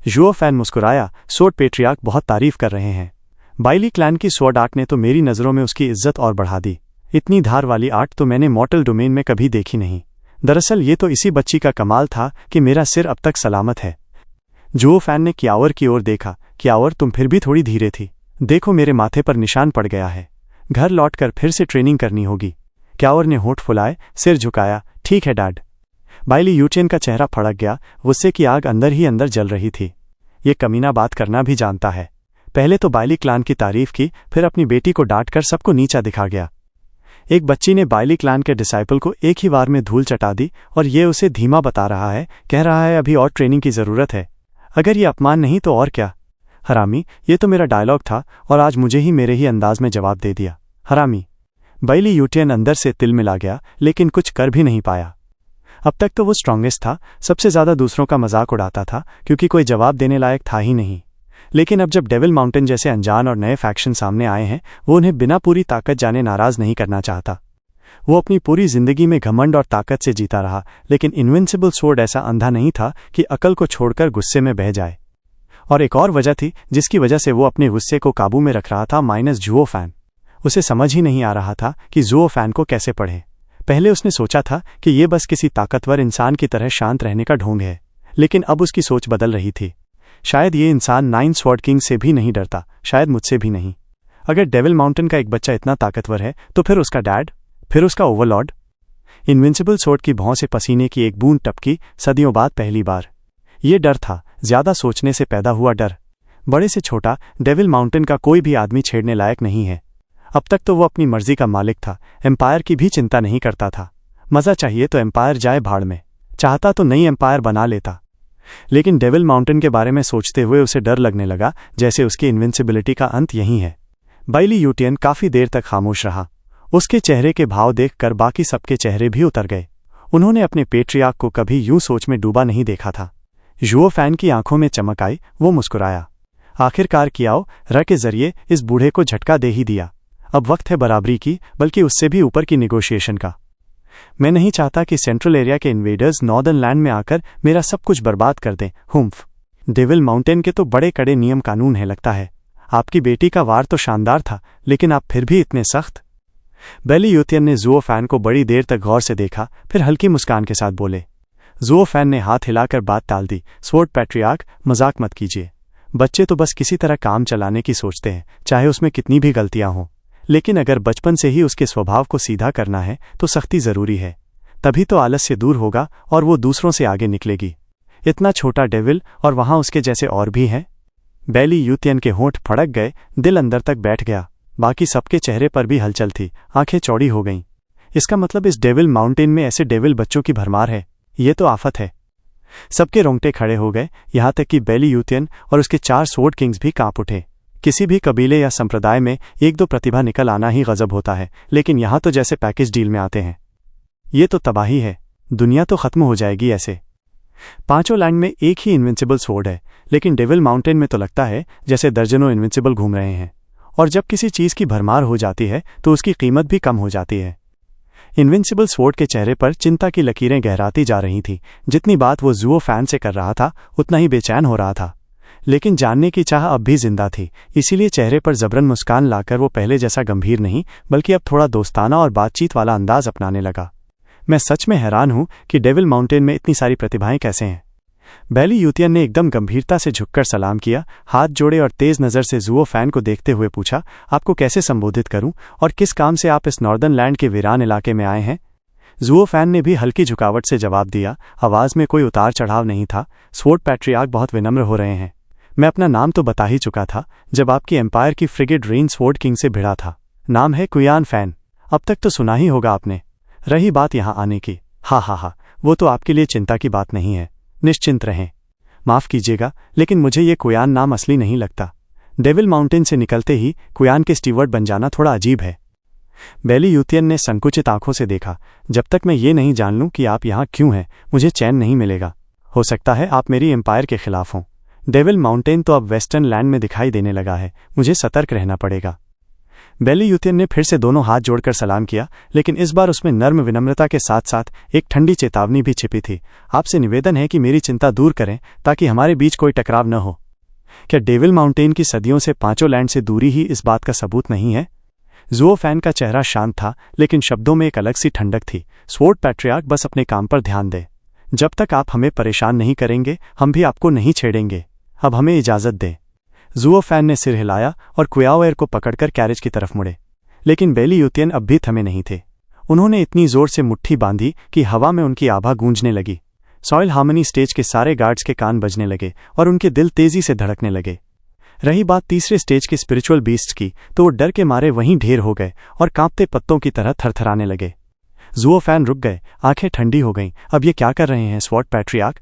जुओ फैन मुस्कुराया। स्वॉर्ड पेट्रियार्क बहुत तारीफ कर रहे हैं। बाइली क्लैन की स्वॉर्ड आर्ट ने तो मेरी नज़रों में उसकी इज्जत और बढ़ा दी। इतनी धार वाली आर्ट तो मैंने मॉर्टल डोमेन में कभी देखी नहीं। दरअसल ये तो इसी बच्ची का कमाल था कि मेरा सिर अब तक सलामत है। जुओ फैन ने क्यावर की ओर देखा। क्यावर, तुम फिर भी थोड़ी धीरे थी। देखो मेरे माथे पर निशान पड़ गया है। घर लौटकर फिर से ट्रेनिंग करनी होगी। क्यावर ने होठ फुलाए, सिर झुकाया। ठीक है डैड। बाइली यूटियन का चेहरा फड़क गया। गुस्से की आग अंदर ही अंदर जल रही थी। ये कमीना बात करना भी जानता है। पहले तो बाइली क्लैन की तारीफ की, फिर अपनी बेटी को डांटकर सबको नीचा दिखा गया। एक बच्ची ने बाइली क्लैन के डिसाइपल को एक ही बार में धूल चटा दी और ये उसे धीमा बता रहा है, कह रहा है अभी और ट्रेनिंग की ज़रूरत है। अगर ये अपमान नहीं तो और क्या। हरामी, ये तो मेरा डायलॉग था और आज मुझे ही मेरे ही अंदाज में जवाब दे दिया। हरामी। बाइली यूटियन अंदर से तिल मिला गया, लेकिन कुछ कर भी नहीं पाया। अब तक तो वो स्ट्रांगेस्ट था, सबसे ज़्यादा दूसरों का मजाक उड़ाता था क्योंकि कोई जवाब देने लायक था ही नहीं। लेकिन अब जब डेविल माउंटेन जैसे अनजान और नए फैक्शन सामने आए हैं, वो उन्हें बिना पूरी ताकत जाने नाराज़ नहीं करना चाहता। वो अपनी पूरी जिंदगी में घमंड और ताकत से जीता रहा, लेकिन इनविंसिबल स्वॉर्ड ऐसा अंधा नहीं था कि अकल को छोड़कर गुस्से में बह जाए। और एक और वजह थी जिसकी वजह से वो अपने गुस्से को काबू में रख रहा था, माइनस जुओ फैन। उसे समझ ही नहीं आ रहा था कि जुओ फैन को कैसे पढ़े। पहले उसने सोचा था कि ये बस किसी ताकतवर इंसान की तरह शांत रहने का ढोंग है, लेकिन अब उसकी सोच बदल रही थी। शायद ये इंसान 9 स्वॉर्ड किंग से भी नहीं डरता, शायद मुझसे भी नहीं। अगर डेविल माउंटेन का एक बच्चा इतना ताकतवर है तो फिर उसका डैड, फिर उसका ओवरलॉर्ड। इनविंसिबल स्वॉर्ड की भौं से पसीने की एक बूंद टपकी, सदियों बाद पहली बार। ये डर था, ज्यादा सोचने से पैदा हुआ डर। बड़े से छोटा, डेविल माउंटेन का कोई भी आदमी छेड़ने लायक नहीं है। अब तक तो वो अपनी मर्जी का मालिक था, एम्पायर की भी चिंता नहीं करता था। मजा चाहिए तो एम्पायर जाए भाड़ में, चाहता तो नई एम्पायर बना लेता। लेकिन डेविल माउंटेन के बारे में सोचते हुए उसे डर लगने लगा, जैसे उसकी इनविंसिबिलिटी का अंत यहीं है। बाइली यूटियन काफी देर तक खामोश रहा। उसके चेहरे के भाव देखकर बाकी सबके चेहरे भी उतर गए। उन्होंने अपने पेट्रियार्क को कभी यूं सोच में डूबा नहीं देखा था। जुओ फैन की आंखों में चमक आई, वो मुस्कुराया। आखिरकार कियाओ र के जरिए इस बूढ़े को झटका दे ही दिया। अब वक्त है बराबरी की, बल्कि उससे भी ऊपर की निगोशिएशन का। मैं नहीं चाहता कि सेंट्रल एरिया के इन्वेडर्स नॉर्दर्न लैंड में आकर मेरा सब कुछ बर्बाद कर दें। हुम्फ। डेविल माउंटेन के तो बड़े कड़े नियम कानून है लगता है। आपकी बेटी का वार तो शानदार था, लेकिन आप फिर भी इतने सख्त। बाइली यूटियन ने जुओ फैन को बड़ी देर तक गौर से देखा, फिर हल्की मुस्कान के साथ बोले। जुओ फैन ने हाथ हिलाकर बात टाल दी। स्वॉर्ड पैट्रियार्क, मजाक मत कीजिए। बच्चे तो बस किसी तरह काम चलाने की सोचते हैं, चाहे उसमें कितनी भी गलतियां हों। लेकिन अगर बचपन से ही उसके स्वभाव को सीधा करना है तो सख्ती जरूरी है। तभी तो आलस्य दूर होगा और वो दूसरों से आगे निकलेगी। इतना छोटा डेविल, और वहां उसके जैसे और भी हैं। बाइली यूटियन के होंठ फड़क गए, दिल अंदर तक बैठ गया। बाकी सबके चेहरे पर भी हलचल थी, आंखें चौड़ी हो गईं। इसका मतलब इस डेविल माउंटेन में ऐसे डेविल बच्चों की भरमार है। ये तो आफत है। सबके रोंगटे खड़े हो गए, यहां तक कि बाइली यूटियन और उसके 4 स्वॉर्ड किंग्स भी कांप उठे। किसी भी कबीले या संप्रदाय में 1-2 प्रतिभा निकल आना ही गजब होता है, लेकिन यहां तो जैसे पैकेज डील में आते हैं। ये तो तबाही है, दुनिया तो खत्म हो जाएगी ऐसे। 5 लैंड में एक ही इनविंसिबल स्वॉर्ड है, लेकिन डेविल माउंटेन में तो लगता है जैसे दर्जनों इनविंसिबल घूम रहे हैं। और जब किसी चीज की भरमार हो जाती है तो उसकी कीमत भी कम हो जाती है। इनविंसिबल स्वॉर्ड के चेहरे पर चिंता की लकीरें गहराती जा रही थीं। जितनी बात वो जुओ फैन से कर रहा था, उतना ही बेचैन हो रहा था। लेकिन जानने की चाह अब भी जिंदा थी, इसीलिए चेहरे पर जबरन मुस्कान लाकर वो पहले जैसा गंभीर नहीं, बल्कि अब थोड़ा दोस्ताना और बातचीत वाला अंदाज अपनाने लगा। मैं सच में हैरान हूं कि डेविल माउंटेन में इतनी सारी प्रतिभाएं कैसे हैं। बाइली यूटियन ने एकदम गंभीरता से झुककर सलाम किया, हाथ जोड़े और तेज नजर से जुओ फैन को देखते हुए पूछा, आपको कैसे संबोधित करूं और किस काम से आप इस नॉर्दर्न लैंड के वीरान इलाके में आए हैं। जुओ फैन ने भी हल्की झुकावट से जवाब दिया, आवाज में कोई उतार चढ़ाव नहीं था। स्वॉर्ड पैट्रियार्क बहुत विनम्र हो रहे हैं। मैं अपना नाम तो बता ही चुका था जब आपकी एम्पायर की फ्रिगेट रेन स्वॉर्ड किंग से भिड़ा था। नाम है कुयान फैन। अब तक तो सुना ही होगा आपने। रही बात यहां आने की, हा, वो तो आपके लिए चिंता की बात नहीं है, निश्चिंत रहें। माफ कीजिएगा, लेकिन मुझे ये कुयान नाम असली नहीं लगता। डेविल माउंटेन से निकलते ही कुयान के स्टीवर्ड बन जाना थोड़ा अजीब है। बाइली यूटियन ने संकुचित आंखों से देखा, जब तक मैं ये नहीं जान लूं कि आप यहाँ क्यों हैं, मुझे चैन नहीं मिलेगा। हो सकता है आप मेरी एम्पायर के खिलाफ हों। डेविल माउंटेन तो अब वेस्टर्न लैंड में दिखाई देने लगा है, मुझे सतर्क रहना पड़ेगा। बाइली यूटियन ने फिर से दोनों हाथ जोड़कर सलाम किया, लेकिन इस बार उसमें नर्म विनम्रता के साथ साथ एक ठंडी चेतावनी भी छिपी थी। आपसे निवेदन है कि मेरी चिंता दूर करें ताकि हमारे बीच कोई टकराव न हो। क्या डेविल माउंटेन की सदियों से 5 लैंड से दूरी ही इस बात का सबूत नहीं है। जुओ फैन का चेहरा शांत था, लेकिन शब्दों में एक अलग सी ठंडक थी। स्वॉर्ड पैट्रियार्क, बस अपने काम पर ध्यान दे। जब तक आप हमें परेशान नहीं करेंगे, हम भी आपको नहीं छेड़ेंगे। अब हमें इजाजत दें। जुओ फैन ने सिर हिलाया और कुयाओएर को पकड़कर कैरेज की तरफ मुड़े, लेकिन बाइली यूटियन अब भी थमे नहीं थे। उन्होंने इतनी जोर से मुट्ठी बांधी कि हवा में उनकी आभा गूंजने लगी। सॉइल हार्मनी स्टेज के सारे गार्ड्स के कान बजने लगे और उनके दिल तेजी से धड़कने लगे। रही बात तीसरे स्टेज के स्पिरिचुअल बीस्ट की, तो वो डर के मारे वहीं ढेर हो गए और कांपते पत्तों की तरह थरथराने लगे। ज़ुओफैन रुक गए, आंखें ठंडी हो गईं। अब ये क्या कर रहे हैं स्वॉर्ड पैट्रियार्क?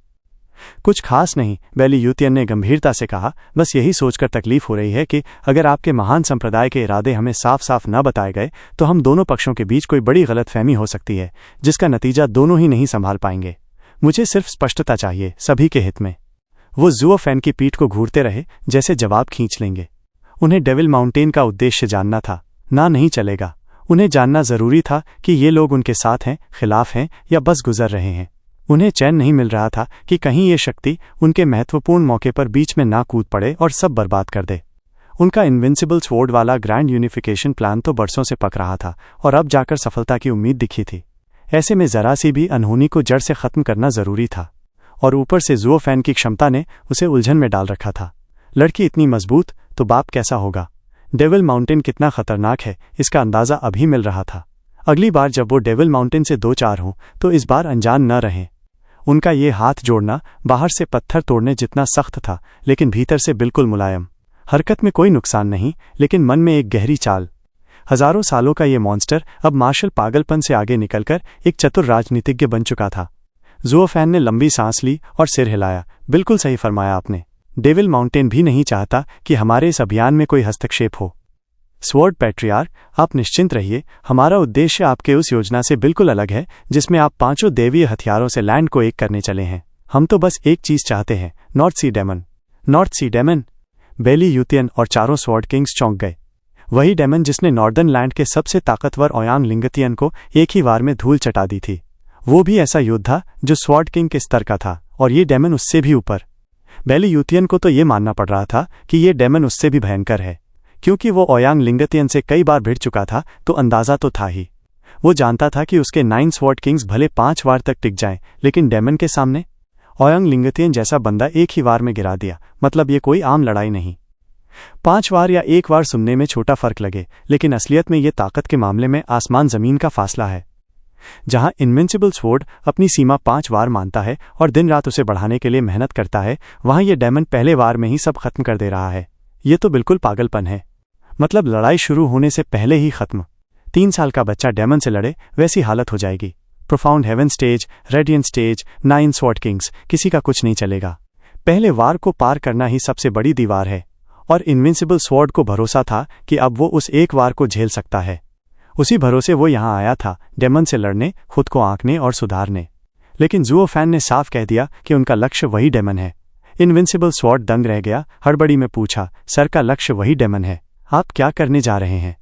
कुछ खास नहीं, बेलीयूथियन ने गंभीरता से कहा। बस यही सोचकर तकलीफ हो रही है कि अगर आपके महान संप्रदाय के इरादे हमें साफ साफ न बताए गए तो हम दोनों पक्षों के बीच कोई बड़ी गलतफहमी हो सकती है, जिसका नतीजा दोनों ही नहीं संभाल पाएंगे। मुझे सिर्फ स्पष्टता चाहिए, सभी के हित में। वो ज़ुओफैन की पीठ को घूरते रहे, जैसे जवाब खींच लेंगे। उन्हें डेविल माउंटेन का उद्देश्य जानना था। ना नहीं चलेगा। उन्हें जानना जरूरी था कि ये लोग उनके साथ हैं, खिलाफ हैं या बस गुजर रहे हैं। उन्हें चैन नहीं मिल रहा था कि कहीं ये शक्ति उनके महत्वपूर्ण मौके पर बीच में ना कूद पड़े और सब बर्बाद कर दे। उनका इनविंसिबल स्वॉर्ड वाला ग्रैंड यूनिफिकेशन प्लान तो बरसों से पक रहा था और अब जाकर सफलता की उम्मीद दिखी थी। ऐसे में जरा सी भी अनहोनी को जड़ से खत्म करना जरूरी था, और ऊपर से ज़ुओफैन की क्षमता ने उसे उलझन में डाल रखा था। लड़की इतनी मजबूत तो बाप कैसा होगा? डेविल माउंटेन कितना खतरनाक है, इसका अंदाजा अभी मिल रहा था। अगली बार जब वो डेविल माउंटेन से दो चार हों तो इस बार अनजान न रहें। उनका ये हाथ जोड़ना बाहर से पत्थर तोड़ने जितना सख्त था, लेकिन भीतर से बिल्कुल मुलायम। हरकत में कोई नुकसान नहीं, लेकिन मन में एक गहरी चाल। हजारों सालों का ये मॉन्स्टर अब मार्शल पागलपन से आगे निकलकर एक चतुर राजनीतिज्ञ बन चुका था। ज़ुओफैन ने लंबी सांस ली और सिर हिलाया। बिल्कुल सही फरमाया आपने। डेविल माउंटेन भी नहीं चाहता कि हमारे इस अभियान में कोई हस्तक्षेप हो। स्वॉर्ड पैट्रियार्क, आप निश्चिंत रहिए, हमारा उद्देश्य आपके उस योजना से बिल्कुल अलग है जिसमें आप पांचों देवीय हथियारों से लैंड को एक करने चले हैं। हम तो बस एक चीज चाहते हैं, नॉर्थ सी डेमन। नॉर्थ सी डेमन? बेलीयूथियन और चारों स्वॉर्ड किंग्स चौंक गए। वही डेमन जिसने नॉर्दर्न लैंड के सबसे ताकतवर ओयांग लिंगतियन को एक ही वार में धूल चटा दी थी। वो भी ऐसा योद्धा जो स्वॉर्ड किंग के स्तर का था, और ये डेमन उससे भी ऊपर। बेलीयूथियन को तो ये मानना पड़ रहा था कि ये डेमन उससे भी भयंकर है, क्योंकि वो ओयांग लिंगतियन से कई बार भिड़ चुका था, तो अंदाजा तो था ही। वो जानता था कि उसके 9 स्वॉर्ड किंग्स भले 5 वार तक टिक जाएं, लेकिन डेमन के सामने ओयांग लिंगतियन जैसा बंदा एक ही वार में गिरा दिया। मतलब ये कोई आम लड़ाई नहीं। 5 वार या 1 वार सुनने में छोटा फर्क लगे, लेकिन असलियत में ये ताकत के मामले में आसमान जमीन का फासला है। जहां इनविंसिबल स्वॉर्ड अपनी सीमा 5 वार मानता है और दिन रात उसे बढ़ाने के लिए मेहनत करता है, वहां ये डेमन पहले वार में ही सब खत्म कर दे रहा है। ये तो बिल्कुल पागलपन है। मतलब लड़ाई शुरू होने से पहले ही खत्म। 3 साल का बच्चा डेमन से लड़े, वैसी हालत हो जाएगी। Profound heaven stage, radiant stage, 9 sword kings, किसी का कुछ नहीं चलेगा। पहले वार को पार करना ही सबसे बड़ी दीवार है, और इनविंसिबल स्वॉर्ड को भरोसा था कि अब वो उस एक वार को झेल सकता है। उसी भरोसे वो यहां आया था, डेमन से लड़ने, खुद को आंकने और सुधारने। लेकिन ज़ुओफैन ने साफ कह दिया कि उनका लक्ष्य वही डेमन है। इनविंसिबल स्वॉर्ड दंग रह गया, हड़बड़ी में पूछा, सर का लक्ष्य वही डेमन है? आप क्या करने जा रहे हैं?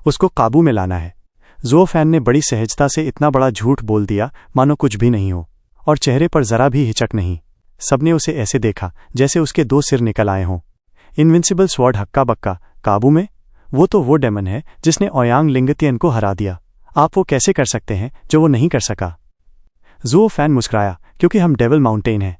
उसको काबू में लाना है। ज़ुओफैन ने बड़ी सहजता से इतना बड़ा झूठ बोल दिया मानो कुछ भी नहीं हो, और चेहरे पर जरा भी हिचक नहीं। सबने उसे ऐसे देखा जैसे उसके 2 सिर निकल आए हों। इनविंसिबल स्वॉर्ड हक्का बक्का, काबू में? वो तो वो डेमन है जिसने ओयांग लिंगतियन को हरा दिया। आप वो कैसे कर सकते हैं जो वो नहीं कर सका? ज़ुओफैन मुस्कुराया, क्योंकि हम डेविल माउंटेन हैं।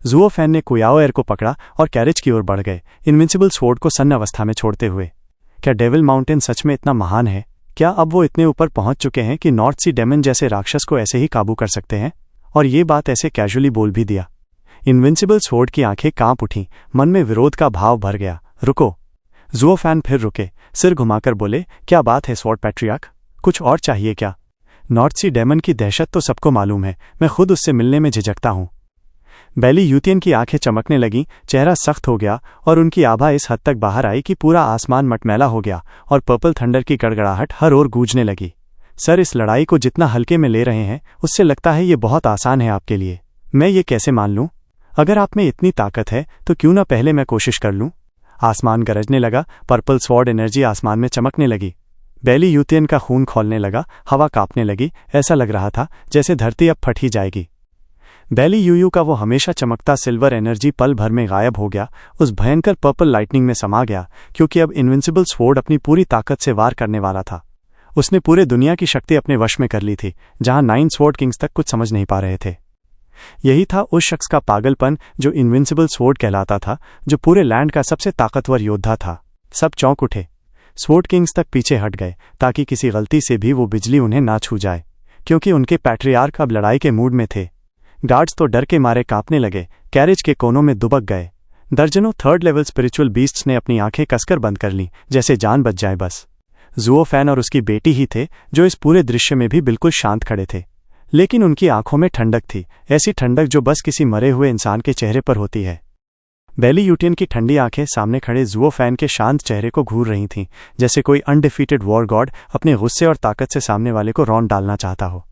ज़ुओफैन ने कुयाओएर को पकड़ा और कैरेज की ओर बढ़ गए, इनविंसिबल स्वॉर्ड को सन्न अवस्था में छोड़ते हुए। क्या डेविल माउंटेन सच में इतना महान है? क्या अब वो इतने ऊपर पहुंच चुके हैं कि नॉर्थ सी डेमन जैसे राक्षस को ऐसे ही काबू कर सकते हैं? और ये बात ऐसे कैजुअली बोल भी दिया। इनविंसिबल स्वॉर्ड की आंखें कांप उठीं, मन में विरोध का भाव भर गया। रुको। ज़ुओफैन फिर रुके, सिर घुमाकर बोले, क्या बात है स्वॉर्ड पैट्रियार्क? कुछ और चाहिए क्या? नॉर्थ सी डेमन की दहशत तो सबको मालूम है, मैं खुद उससे मिलने में झिझकता हूं। बेलीयूथियन की आंखें चमकने लगीं, चेहरा सख्त हो गया और उनकी आभा इस हद तक बाहर आई कि पूरा आसमान मटमैला हो गया और पर्पल थंडर की गड़गड़ाहट हर ओर गूंजने लगी। सर, इस लड़ाई को जितना हल्के में ले रहे हैं, उससे लगता है ये बहुत आसान है आपके लिए। मैं ये कैसे मान लूं? अगर आप में इतनी ताकत है तो क्यों ना पहले मैं कोशिश कर लूं? आसमान गरजने लगा, पर्पल स्वॉर्ड एनर्जी आसमान में चमकने लगी। बेलीयूथियन का खून खौलने लगा, हवा कांपने लगी, ऐसा लग रहा था जैसे धरती अब फट ही जाएगी। बेलीयूयू का वो हमेशा चमकता सिल्वर एनर्जी पल भर में गायब हो गया, उस भयंकर पर्पल लाइटनिंग में समा गया, क्योंकि अब इनविंसिबल स्वॉर्ड अपनी पूरी ताकत से वार करने वाला था। उसने पूरे दुनिया की शक्ति अपने वश में कर ली थी, जहां 9 स्वॉर्ड किंग्स तक कुछ समझ नहीं पा रहे थे। यही था उस शख्स का पागलपन जो इनविंसिबल स्वॉर्ड कहलाता था, जो पूरे लैंड का सबसे ताकतवर योद्धा था। सब चौंक उठे। स्वॉर्ड किंग्स तक पीछे हट गए, ताकि किसी गलती से भी वो बिजली उन्हें ना छू जाए, क्योंकि उनके पैट्रियार्क अब लड़ाई के मूड में थे। गार्ड्स तो डर के मारे कांपने लगे, कैरेज के कोनों में दुबक गए। दर्जनों थर्ड लेवल स्पिरिचुअल बीस्ट्स ने अपनी आंखें कसकर बंद कर लीं, जैसे जान बच जाए बस। ज़ुओ फैन और उसकी बेटी ही थे जो इस पूरे दृश्य में भी बिल्कुल शांत खड़े थे, लेकिन उनकी आंखों में ठंडक थी, ऐसी ठंडक जो बस किसी मरे हुए इंसान के चेहरे पर होती है। बेली यूटियन की ठंडी आंखें सामने खड़े ज़ुओ फैन के शांत चेहरे को घूर रही थीं, जैसे कोई अनडिफीटेड वॉर गॉड अपने गुस्से और ताकत से सामने वाले को रौंद डालना चाहता हो।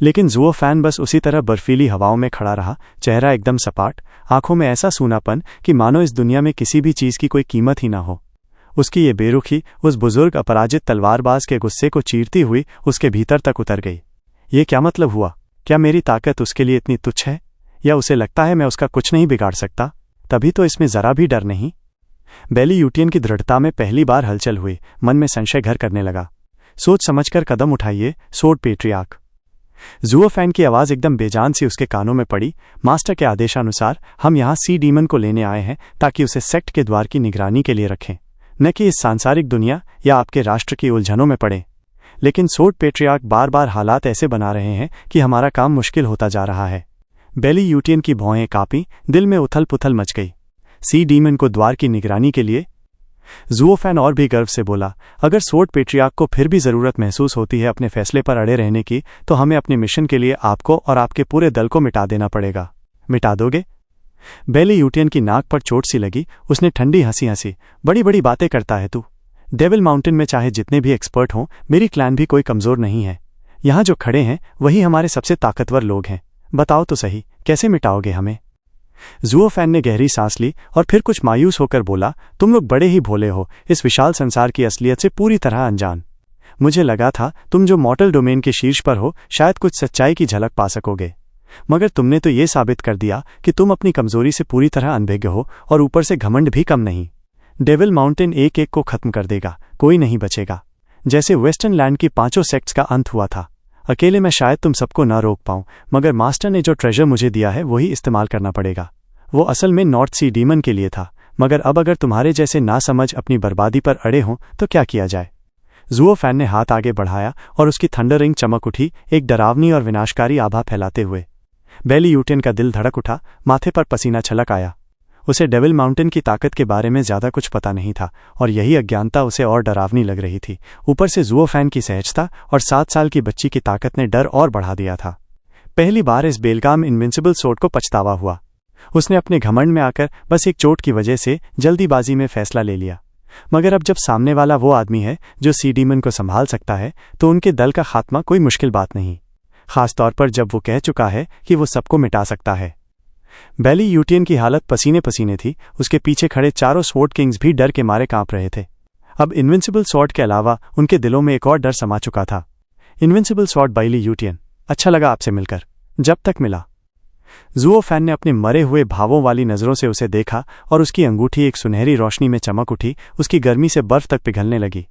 लेकिन ज़ुओ फैन बस उसी तरह बर्फीली हवाओं में खड़ा रहा, चेहरा एकदम सपाट, आंखों में ऐसा सूनापन कि मानो इस दुनिया में किसी भी चीज़ की कोई कीमत ही ना हो। उसकी ये बेरुखी उस बुजुर्ग अपराजित तलवारबाज के गुस्से को चीरती हुई उसके भीतर तक उतर गई। ये क्या मतलब हुआ? क्या मेरी ताकत उसके लिए इतनी तुच्छ है, या उसे लगता है मैं उसका कुछ नहीं बिगाड़ सकता? तभी तो इसमें जरा भी डर नहीं। बेली यूटियन की दृढ़ता में पहली बार हलचल हुई, मन में संशय घर करने लगा। सोच समझकर कदम उठाइए, सोर्ड पेट्रियार्क। ज़ुओ फैन की आवाज़ एकदम बेजान सी उसके कानों में पड़ी। मास्टर के आदेशानुसार हम यहाँ सी डीमन को लेने आए हैं ताकि उसे सेक्ट के द्वार की निगरानी के लिए रखें, न कि इस सांसारिक दुनिया या आपके राष्ट्र की उलझनों में पड़े। लेकिन सोर्ड पेट्रियार्क बार बार हालात ऐसे बना रहे हैं कि हमारा काम मुश्किल होता जा रहा है। बेली यूटियन की भौहें कांपीं, दिल में उथल पुथल मच गई। सी डीमन को द्वार की निगरानी के लिए? ज़ुओ फैन और भी गर्व से बोला, अगर सोर्ड पेट्रियार्क को फिर भी ज़रूरत महसूस होती है अपने फैसले पर अड़े रहने की, तो हमें अपने मिशन के लिए आपको और आपके पूरे दल को मिटा देना पड़ेगा। मिटा दोगे? बेली यूटियन की नाक पर चोट सी लगी। उसने ठंडी हंसी हंसी, बड़ी बड़ी बातें करता है तू। डेविल माउंटेन में चाहे जितने भी एक्सपर्ट हों, मेरी क्लैन भी कोई कमज़ोर नहीं है। यहाँ जो खड़े हैं वही हमारे सबसे ताकतवर लोग हैं। बताओ तो सही, कैसे मिटाओगे हमें? ज़ुओ फैन ने गहरी सांस ली और फिर कुछ मायूस होकर बोला, तुम लोग बड़े ही भोले हो, इस विशाल संसार की असलियत से पूरी तरह अनजान। मुझे लगा था तुम जो मॉर्टल डोमेन के शीर्ष पर हो शायद कुछ सच्चाई की झलक पा सकोगे, मगर तुमने तो ये साबित कर दिया कि तुम अपनी कमजोरी से पूरी तरह अनभिज्ञ हो, और ऊपर से घमंड भी कम नहीं। डेविल माउंटेन एक एक को खत्म कर देगा, कोई नहीं बचेगा। जैसे वेस्टर्न लैंड की 5 सेक्ट्स का अंत हुआ था। अकेले मैं शायद तुम सबको न रोक पाऊं, मगर मास्टर ने जो ट्रेजर मुझे दिया है वही इस्तेमाल करना पड़ेगा। वो असल में नॉर्थ सी डीमन के लिए था, मगर अब अगर तुम्हारे जैसे नासमझ अपनी बर्बादी पर अड़े हों तो क्या किया जाए? ज़ुओ फैन ने हाथ आगे बढ़ाया और उसकी थंडर रिंग चमक उठी, एक डरावनी और विनाशकारी आभा फैलाते हुए। बेली यूटियन का दिल धड़क उठा, माथे पर पसीना छलक आया। उसे डेविल माउंटेन की ताकत के बारे में ज्यादा कुछ पता नहीं था, और यही अज्ञानता उसे और डरावनी लग रही थी। ऊपर से ज़ुओ फैन की सहजता और 7 साल की बच्ची की ताकत ने डर और बढ़ा दिया था। पहली बार इस बेलगाम इनविंसिबल सोर्ड को पछतावा हुआ। उसने अपने घमंड में आकर बस एक चोट की वजह से जल्दीबाजी में फैसला ले लिया। मगर अब जब सामने वाला वो आदमी है जो सी डीमन को संभाल सकता है, तो उनके दल का खात्मा कोई मुश्किल बात नहीं, खासतौर पर जब वो कह चुका है कि वो सबको मिटा सकता है। बेली यूटियन की हालत पसीने पसीने थी। उसके पीछे खड़े चारों स्वॉर्ड किंग्स भी डर के मारे कांप रहे थे। अब इनविंसिबल स्वॉर्ड के अलावा उनके दिलों में एक और डर समा चुका था। इनविंसिबल स्वॉर्ड बेली यूटियन, अच्छा लगा आपसे मिलकर, जब तक मिला। ज़ुओ फैन ने अपने मरे हुए भावों वाली नज़रों से उसे देखा और उसकी अंगूठी एक सुनहरी रोशनी में चमक उठी, उसकी गर्मी से बर्फ तक पिघलने लगी।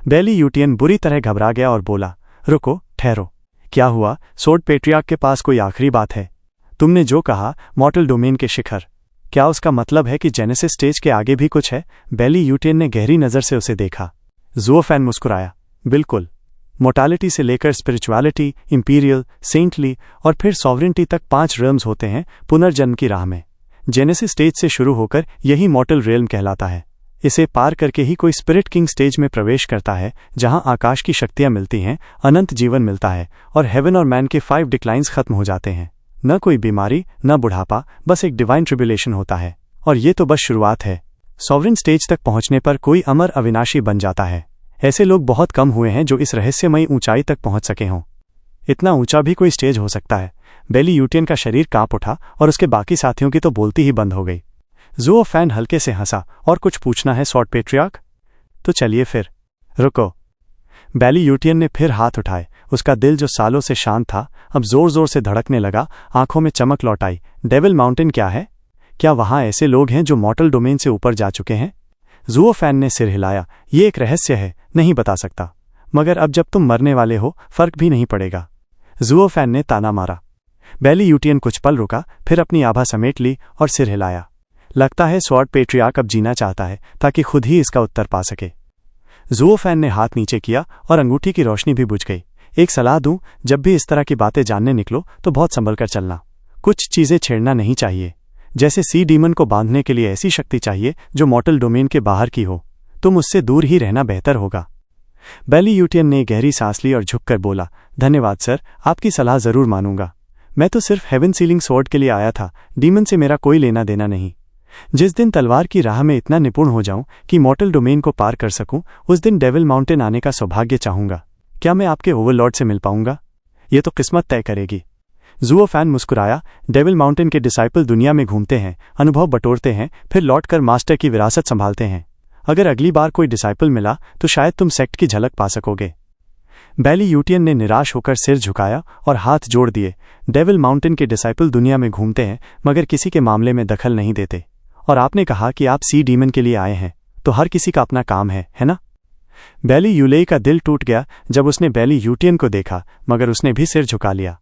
बेली यूटियन बुरी तरह घबरा गया और बोला, रुको, ठहरो, क्या हुआ? सोर्ड पेट्रियार्क के पास कोई आखिरी बात है? तुमने जो कहा मॉर्टल डोमेन के शिखर, क्या उसका मतलब है कि जेनेसिस स्टेज के आगे भी कुछ है? बेली यूटियन ने गहरी नज़र से उसे देखा। ज़ुओ फैन मुस्कुराया, बिल्कुल, मोर्टालिटी से लेकर स्पिरिचुअलिटी, इंपीरियल, सेंटली और फिर सॉवरेंटी तक 5 रेल्म्स होते हैं पुनर्जन्म की राह में। जेनेसिस स्टेज से शुरू होकर यही मॉर्टल रेल्म कहलाता है। इसे पार करके ही कोई स्पिरिट किंग स्टेज में प्रवेश करता है, जहां आकाश की शक्तियां मिलती हैं, अनंत जीवन मिलता है, और हेवन और मैन के 5 डिक्लाइंस खत्म हो जाते हैं। न कोई बीमारी, न बुढ़ापा, बस एक डिवाइन ट्रिब्यूलेशन होता है, और ये तो बस शुरुआत है। सॉवरेन स्टेज तक पहुंचने पर कोई अमर अविनाशी बन जाता है। ऐसे लोग बहुत कम हुए हैं जो इस रहस्यमयी ऊंचाई तक पहुंच सके हों। इतना ऊंचा भी कोई स्टेज हो सकता है। बेली यूटियन का शरीर कांप उठा और उसके बाकी साथियों की तो बोलती ही बंद हो गई। ज़ुओ फैन हल्के से हंसा, और कुछ पूछना है स्वॉर्ड पेट्रियार्क? तो चलिए फिर। रुको। बेली यूटियन ने फिर हाथ उठाए। उसका दिल जो सालों से शांत था अब जोर जोर से धड़कने लगा, आंखों में चमक लौट आई। डेविल माउंटेन क्या है? क्या वहां ऐसे लोग हैं जो मॉर्टल डोमेन से ऊपर जा चुके हैं? ज़ुओ फैन ने सिर हिलाया, ये एक रहस्य है, नहीं बता सकता, मगर अब जब तुम मरने वाले हो फर्क भी नहीं पड़ेगा। ज़ुओ फैन ने ताना मारा। बेली यूटियन कुछ पल रुका, फिर अपनी आभा समेट ली और सिर हिलाया। लगता है स्वॉर्ड पेट्रियार्क अब जीना चाहता है ताकि खुद ही इसका उत्तर पा सके। ज़ुओ फैन ने हाथ नीचे किया और अंगूठी की रोशनी भी बुझ गई। एक सलाह दूं, जब भी इस तरह की बातें जानने निकलो तो बहुत संभल कर चलना। कुछ चीजें छेड़ना नहीं चाहिए। जैसे सी डीमन को बांधने के लिए ऐसी शक्ति चाहिए जो मॉर्टल डोमेन के बाहर की हो। तुम उससे दूर ही रहना बेहतर होगा। बेलीयूटियन ने गहरी सांस ली और झुककर बोला, धन्यवाद सर, आपकी सलाह जरूर मानूंगा। मैं तो सिर्फ हेवन सीलिंग स्वॉर्ड के लिए आया था, डीमन से मेरा कोई लेना देना नहीं। जिस दिन तलवार की राह में इतना निपुण हो जाऊं कि मॉर्टल डोमेन को पार कर सकूं, उस दिन डेविल माउंटेन आने का सौभाग्य चाहूंगा। क्या मैं आपके ओवरलॉर्ड से मिल पाऊंगा? ये तो किस्मत तय करेगी। ज़ुओ फैन मुस्कुराया। डेविल माउंटेन के डिसाइपल दुनिया में घूमते हैं, अनुभव बटोरते हैं, फिर लौटकर मास्टर की विरासत संभालते हैं। अगर अगली बार कोई डिसाइपल मिला तो शायद तुम सेक्ट की झलक पा सकोगे। बेलीयूटियन ने निराश होकर सिर झुकाया और हाथ जोड़ दिए। डेविल माउंटेन के डिसाइपल दुनिया में घूमते हैं मगर किसी के मामले में दखल नहीं देते। और आपने कहा कि आप सी डीमन के लिए आए हैं, तो हर किसी का अपना काम है ना? बेलीयूलेई का दिल टूट गया जब उसने बेलीयूटियन को देखा, मगर उसने भी सिर झुका लिया।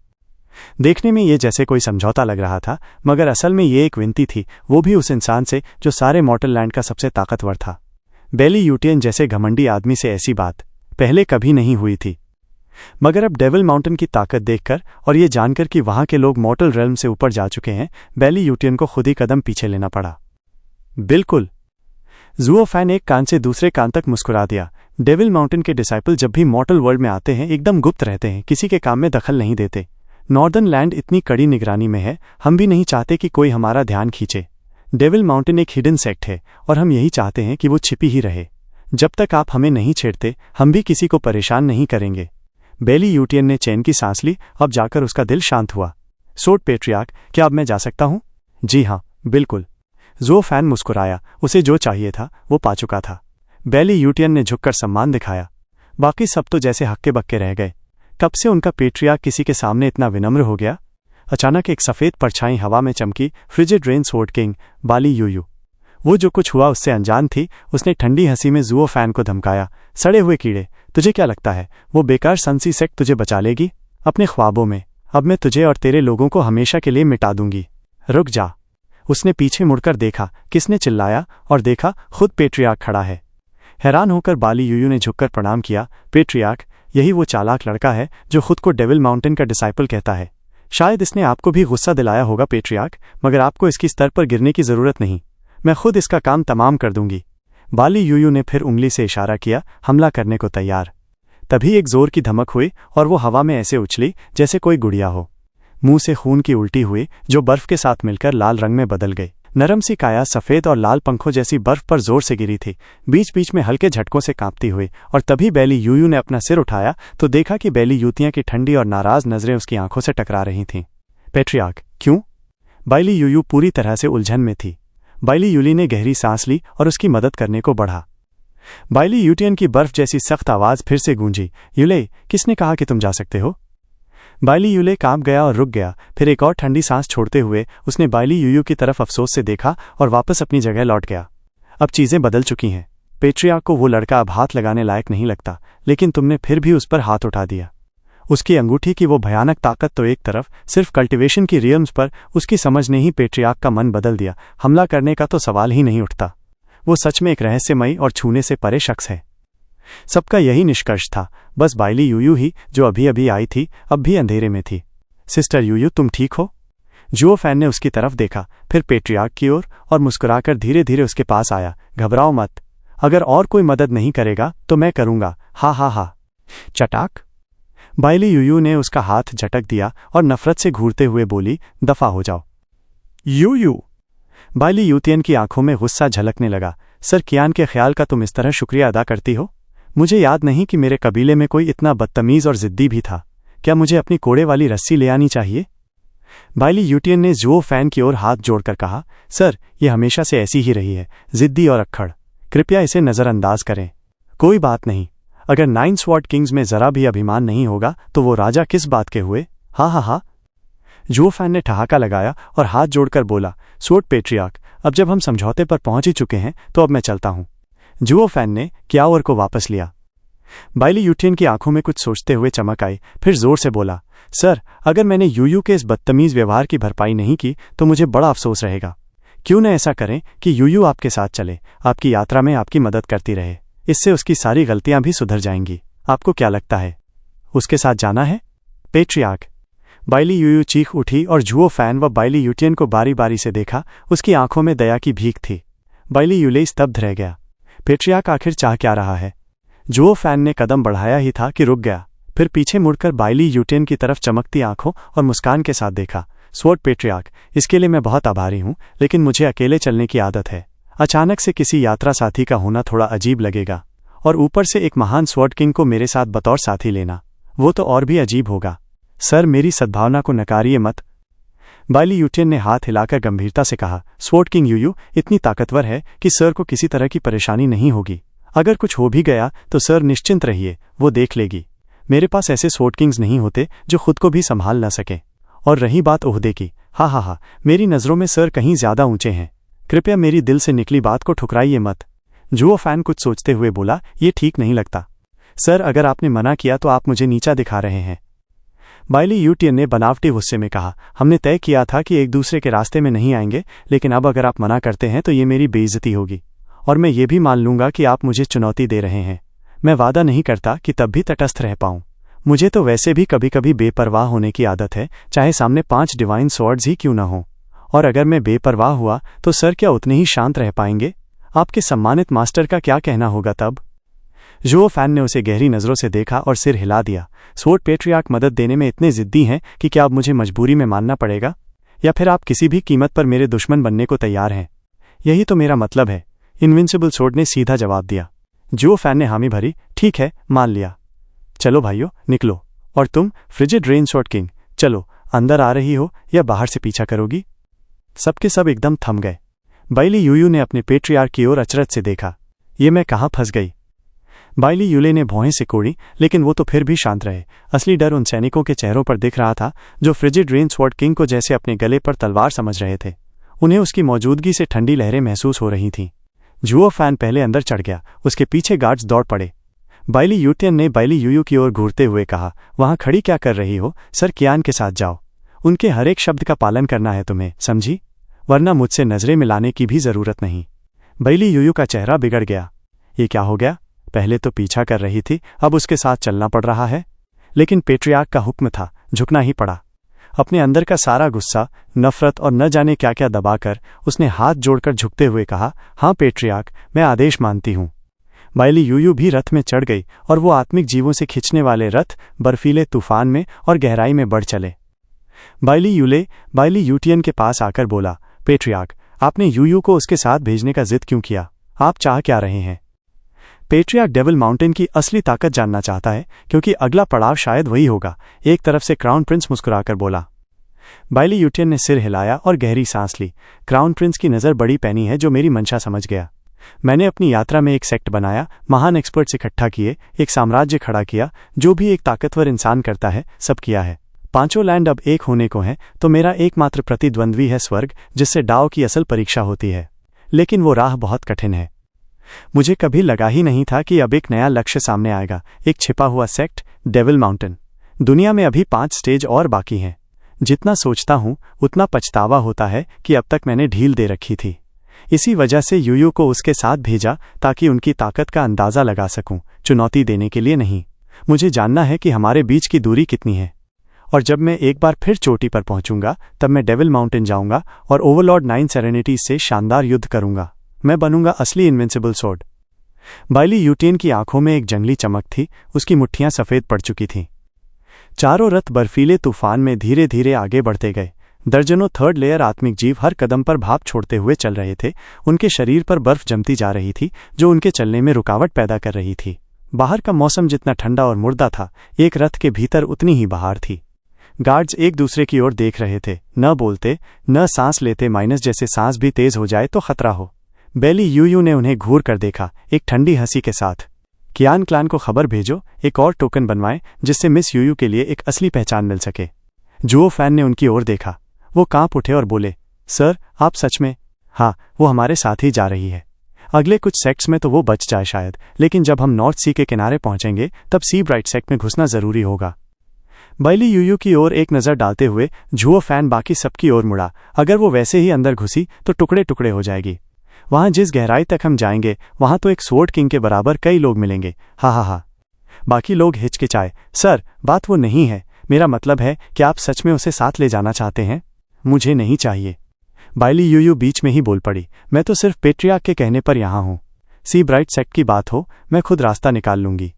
देखने में ये जैसे कोई समझौता लग रहा था, मगर असल में ये एक विनती थी, वो भी उस इंसान से जो सारे मॉर्टल लैंड का सबसे ताकतवर था। बेलीयूटियन जैसे घमंडी आदमी से ऐसी बात पहले कभी नहीं हुई थी। मगर अब डेविल माउंटेन की ताकत देखकर और ये जानकर कि वहां के लोग मॉर्टल रेल्म से ऊपर जा चुके हैं, बेलीयूटियन को खुद ही कदम पीछे लेना पड़ा। बिल्कुल। ज़ुओ फैन एक कान से दूसरे कान तक मुस्कुरा दिया। डेविल माउंटेन के डिसाइपल जब भी मॉर्टल वर्ल्ड में आते हैं एकदम गुप्त रहते हैं, किसी के काम में दखल नहीं देते। नॉर्दर्न लैंड इतनी कड़ी निगरानी में है, हम भी नहीं चाहते कि कोई हमारा ध्यान खींचे। डेविल माउंटेन एक हिडन सेक्ट है और हम यही चाहते हैं कि वो छिपी ही रहे। जब तक आप हमें नहीं छेड़ते, हम भी किसी को परेशान नहीं करेंगे। बेलीयूटियन ने चैन की सांस ली। अब जाकर उसका दिल शांत हुआ। सोड पेट्रियार्क, क्या अब मैं जा सकता हूं? जी हाँ, बिल्कुल। ज़ुओ फैन मुस्कुराया। उसे जो चाहिए था वो पा चुका था। बेलीयूटियन ने झुककर सम्मान दिखाया। बाकी सब तो जैसे हक्के बक्के रह गए। कब से उनका पेट्रियार्क किसी के सामने इतना विनम्र हो गया? अचानक एक सफ़ेद परछाई हवा में चमकी। फ्रिजिड रेन स्वॉर्ड किंग बालीयूयू। वो जो कुछ हुआ उससे अनजान थी। उसने ठंडी हंसी में ज़ुओ फैन को धमकाया। सड़े हुए कीड़े, तुझे क्या लगता है वो बेकार सनसी सेक्ट तुझे बचा लेगी? अपने ख्वाबों में। अब मैं तुझे और तेरे लोगों को हमेशा के लिए मिटा दूंगी। रुक जा। उसने पीछे मुड़कर देखा। किसने चिल्लाया? और देखा, खुद पेट्रियार्क खड़ा है। हैरान होकर बालीयूयू ने झुककर प्रणाम किया। पेट्रियार्क, यही वो चालाक लड़का है जो खुद को डेविल माउंटेन का डिसाइपल कहता है। शायद इसने आपको भी गुस्सा दिलाया होगा पेट्रियार्क, मगर आपको इसकी स्तर पर गिरने की जरूरत नहीं। मैं खुद इसका काम तमाम कर दूंगी। बालीयूयू ने फिर उंगली से इशारा किया, हमला करने को तैयार। तभी एक जोर की धमक हुई और वो हवा में ऐसे उछली जैसे कोई गुड़िया हो। मुंह से खून की उल्टी हुई जो बर्फ के साथ मिलकर लाल रंग में बदल गई। नरम सी काया सफ़ेद और लाल पंखों जैसी बर्फ पर जोर से गिरी थी, बीच बीच में हल्के झटकों से कांपती हुई। और तभी बेलीयूयू ने अपना सिर उठाया तो देखा कि बेलीयूतियां की ठंडी और नाराज नजरें उसकी आंखों से टकरा रही थीं। पेट्रियार्क, क्यों? बेलीयूयू पूरी तरह से उलझन में थी। बेलीयूली ने गहरी सांस ली और उसकी मदद करने को बढ़ा। बेलीयूटियन की बर्फ जैसी सख्त आवाज फिर से गूंजी, यूले, किसने कहा कि तुम जा सकते हो? बेलीयूले कांप गया और रुक गया। फिर एक और ठंडी सांस छोड़ते हुए उसने बेलीयूयू की तरफ अफसोस से देखा और वापस अपनी जगह लौट गया। अब चीजें बदल चुकी हैं। पेट्रियार्क को वो लड़का अब हाथ लगाने लायक नहीं लगता, लेकिन तुमने फिर भी उस पर हाथ उठा दिया। उसकी अंगूठी की वो भयानक ताकत तो एक तरफ, सिर्फ कल्टिवेशन की रियम्स पर उसकी समझ ने ही पेट्रियार्क का मन बदल दिया। हमला करने का तो सवाल ही नहीं उठता। वो सच में एक रहस्यमयी और छूने से परे शख्स है। सबका यही निष्कर्ष था। बस बेलीयूयू ही, जो अभी अभी आई थी, अब भी अंधेरे में थी। सिस्टर यूयू, तुम ठीक हो? ज़ुओ फैन ने उसकी तरफ देखा, फिर पेट्रियार्क की ओर, और मुस्कुराकर धीरे धीरे उसके पास आया। घबराओ मत। अगर और कोई मदद नहीं करेगा तो मैं करूंगा। हा हा हा। चटाक। बेलीयूयू ने उसका हाथ झटक दिया और नफरत से घूरते हुए बोली, दफा हो जाओ। यूयू। बेलीयूतियन की आंखों में गुस्सा झलकने लगा। सर कियान के ख्याल का तुम इस तरह शुक्रिया अदा करती हो? मुझे याद नहीं कि मेरे कबीले में कोई इतना बदतमीज और जिद्दी भी था। क्या मुझे अपनी कोड़े वाली रस्सी ले आनी चाहिए? बेलीयूटियन ने ज़ुओ फैन की ओर हाथ जोड़कर कहा, सर, यह हमेशा से ऐसी ही रही है, जिद्दी और अक्खड़। कृपया इसे नज़रअंदाज करें। कोई बात नहीं। अगर 9 स्वॉर्ड किंग्स में जरा भी अभिमान नहीं होगा तो वो राजा किस बात के हुए? हा हा हा। ज़ुओ फैन ने ठहाका लगाया और हाथ जोड़कर बोला, स्वॉर्ड पेट्रियार्क, अब जब हम समझौते पर पहुंच ही चुके हैं तो अब मैं चलता हूं। ज़ुओ फैन ने क्याओर को वापस लिया। बेलीयूटियन की आंखों में कुछ सोचते हुए चमक आई, फिर जोर से बोला, सर, अगर मैंने यूयू के इस बदतमीज व्यवहार की भरपाई नहीं की तो मुझे बड़ा अफसोस रहेगा। क्यों न ऐसा करें कि यूयू आपके साथ चले, आपकी यात्रा में आपकी मदद करती रहे। इससे उसकी सारी गलतियां भी सुधर जाएंगी। आपको क्या लगता है? उसके साथ जाना है? पेट्रियार्क। बाइली यूयू चीख उठी और जुओ फैन व बाइली यूटियन को बारी बारी से देखा। उसकी आंखों में दया की भीख थी। बाइली यूले स्तब्ध रह गया। पेट्रियार्क आखिर चाह क्या रहा है? जुओ फैन ने कदम बढ़ाया ही था कि रुक गया। फिर पीछे मुड़कर बाइली यूटियन की तरफ चमकती आंखों और मुस्कान के साथ देखा। स्वॉर्ड पेट्रियार्क, इसके लिए मैं बहुत आभारी हूं, लेकिन मुझे अकेले चलने की आदत है। अचानक से किसी यात्रा साथी का होना थोड़ा अजीब लगेगा, और ऊपर से एक महान स्वॉर्ड किंग को मेरे साथ बतौर साथी लेना, वो तो और भी अजीब होगा। सर, मेरी सद्भावना को नकारिए मत। बाइली यूटियन ने हाथ हिलाकर गंभीरता से कहा। स्वॉर्ड किंग यूयू इतनी ताकतवर है कि सर को किसी तरह की परेशानी नहीं होगी। अगर कुछ हो भी गया तो सर निश्चिंत रहिए, वो देख लेगी। मेरे पास ऐसे स्वॉर्ड किंग्स नहीं होते जो खुद को भी संभाल न सके। और रही बात ओहदे की, हा, मेरी नज़रों में सर कहीं ज्यादा ऊंचे हैं। कृपया मेरी दिल से निकली बात को ठुकराइए मत। जुओ फैन कुछ सोचते हुए बोला, ये ठीक नहीं लगता। सर, अगर आपने मना किया तो आप मुझे नीचा दिखा रहे हैं। बाइली यूटियन ने बनावटी गुस्से में कहा, हमने तय किया था कि एक दूसरे के रास्ते में नहीं आएंगे, लेकिन अब अगर आप मना करते हैं तो ये मेरी बेइज्जती होगी, और मैं ये भी मान लूंगा कि आप मुझे चुनौती दे रहे हैं। मैं वादा नहीं करता कि तब भी तटस्थ रह पाऊं। मुझे तो वैसे भी कभी कभी बेपरवाह होने की आदत है, चाहे सामने 5 डिवाइन स्वॉर्ड्स ही क्यों न हो। और अगर मैं बेपरवाह हुआ तो सर क्या उतने ही शांत रह पाएंगे? आपके सम्मानित मास्टर का क्या कहना होगा तब? जुओ फैन ने उसे गहरी नज़रों से देखा और सिर हिला दिया। स्वॉर्ड पेट्रियार्क मदद देने में इतने जिद्दी हैं कि क्या अब मुझे मजबूरी में मानना पड़ेगा, या फिर आप किसी भी कीमत पर मेरे दुश्मन बनने को तैयार हैं? यही तो मेरा मतलब है, इनविंसिबल स्वॉर्ड ने सीधा जवाब दिया। जुओ फैन ने हामी भरी, ठीक है, मान लिया। चलो भाइयों, निकलो। और तुम फ्रिजिड रेन स्वॉर्ड किंग, चलो, अंदर आ रही हो या बाहर से पीछा करोगी? सबके सब एकदम थम गए। बाइली यूयू ने अपने पेट्रियार्क की ओर अचरज से देखा। ये मैं कहाँ फंस गई? बाइली यूले ने भौहें सिकोड़ी, लेकिन वो तो फिर भी शांत रहे। असली डर उन सैनिकों के चेहरों पर दिख रहा था जो फ्रिजिड रेन स्वॉर्ड किंग को जैसे अपने गले पर तलवार समझ रहे थे। उन्हें उसकी मौजूदगी से ठंडी लहरें महसूस हो रही थीं। जुओ फैन पहले अंदर चढ़ गया, उसके पीछे गार्ड्स दौड़ पड़े। बाइली यूटियन ने बाइली यूयू की ओर घूरते हुए कहा, वहां खड़ी क्या कर रही हो? सर कियान के साथ जाओ। उनके हर एक शब्द का पालन करना है तुम्हें, समझी? वरना मुझसे नजरें मिलाने की भी जरूरत नहीं। बाइली यूयू का चेहरा बिगड़ गया। ये क्या हो गया? पहले तो पीछा कर रही थी, अब उसके साथ चलना पड़ रहा है। लेकिन पेट्रियार्क का हुक्म था, झुकना ही पड़ा। अपने अंदर का सारा गुस्सा, नफरत और न जाने क्या क्या दबाकर उसने हाथ जोड़कर झुकते हुए कहा, हाँ पेट्रियार्क, मैं आदेश मानती हूँ। बाइली यूयू भी रथ में चढ़ गई और वो आत्मिक जीवों से खिंचने वाले रथ बर्फीले तूफान में और गहराई में बढ़ चले। बाइली यूटियन के पास आकर बोला, पेट्रियार्क, आपने यूयू को उसके साथ भेजने का जिद क्यों किया? आप चाह क्या रहे हैं? पेट्रियार्क डेविल माउंटेन की असली ताकत जानना चाहता है, क्योंकि अगला पड़ाव शायद वही होगा। एक तरफ से क्राउन प्रिंस मुस्कुराकर बोला। बाइली यूटियन ने सिर हिलाया और गहरी सांस ली। क्राउन प्रिंस की नज़र बड़ी पैनी है जो मेरी मंशा समझ गया। मैंने अपनी यात्रा में एक सेक्ट बनाया, महान एक्सपर्ट्स इकट्ठा किए, एक साम्राज्य खड़ा किया। जो भी एक ताकतवर इंसान करता है, सब किया है। 5 लैंड अब एक होने को हैं, तो मेरा एकमात्र प्रतिद्वंद्वी है स्वर्ग, जिससे डाओ की असल परीक्षा होती है। लेकिन वो राह बहुत कठिन है। मुझे कभी लगा ही नहीं था कि अब एक नया लक्ष्य सामने आएगा, एक छिपा हुआ सेक्ट, डेविल माउंटेन। दुनिया में अभी 5 स्टेज और बाकी हैं। जितना सोचता हूं उतना पछतावा होता है कि अब तक मैंने ढील दे रखी थी। इसी वजह से यूयू को उसके साथ भेजा, ताकि उनकी ताकत का अंदाजा लगा सकूं, चुनौती देने के लिए नहीं। मुझे जानना है कि हमारे बीच की दूरी कितनी है, और जब मैं एक बार फिर चोटी पर पहुंचूंगा तब मैं डेविल माउंटेन जाऊंगा और ओवरलॉर्ड 9 सेरेनिटीज से शानदार युद्ध करूंगा। मैं बनूंगा असली इनविंसिबल स्वॉर्ड। बाइली यूटियन की आंखों में एक जंगली चमक थी, उसकी मुट्ठियां सफेद पड़ चुकी थीं। चारों रथ बर्फीले तूफान में धीरे धीरे आगे बढ़ते गए। दर्जनों थर्ड लेयर आत्मिक जीव हर कदम पर भाप छोड़ते हुए चल रहे थे। उनके शरीर पर बर्फ जमती जा रही थी, जो उनके चलने में रुकावट पैदा कर रही थी। बाहर का मौसम जितना ठंडा और मुर्दा था, एक रथ के भीतर उतनी ही बहार थी। गार्ड्स एक दूसरे की ओर देख रहे थे, न बोलते, न सांस लेते, जैसे सांस भी तेज हो जाए तो खतरा हो। बाइली यूयू ने उन्हें घूर कर देखा, एक ठंडी हंसी के साथ। कियान क्लान को खबर भेजो, एक और टोकन बनवाएं, जिससे मिस यूयू के लिए एक असली पहचान मिल सके। जुओ फैन ने उनकी ओर देखा। वो कांप उठे और बोले, सर, आप सच में? हाँ, वो हमारे साथ ही जा रही है। अगले कुछ सेक्ट्स में तो वो बच जाए शायद, लेकिन जब हम नॉर्थ सी के किनारे पहुंचेंगे तब सी ब्राइट सेक्ट में घुसना जरूरी होगा। बाइली यूयू की ओर एक नज़र डालते हुए जुओ फैन बाकी सबकी ओर मुड़ा। अगर वो वैसे ही अंदर घुसी तो टुकड़े टुकड़े हो जाएगी। वहां जिस गहराई तक हम जाएंगे वहां तो एक स्वॉर्ड किंग के बराबर कई लोग मिलेंगे। हा। बाकी लोग हिचकिचाए। सर, बात वो नहीं है, मेरा मतलब है कि आप सच में उसे साथ ले जाना चाहते हैं? मुझे नहीं चाहिए। बाइली यूयू बीच में ही बोल पड़ी, मैं तो सिर्फ पेट्रियार्क के कहने पर यहाँ हूँ। सी ब्राइट सेक्ट की बात हो, मैं खुद रास्ता निकाल लूंगी।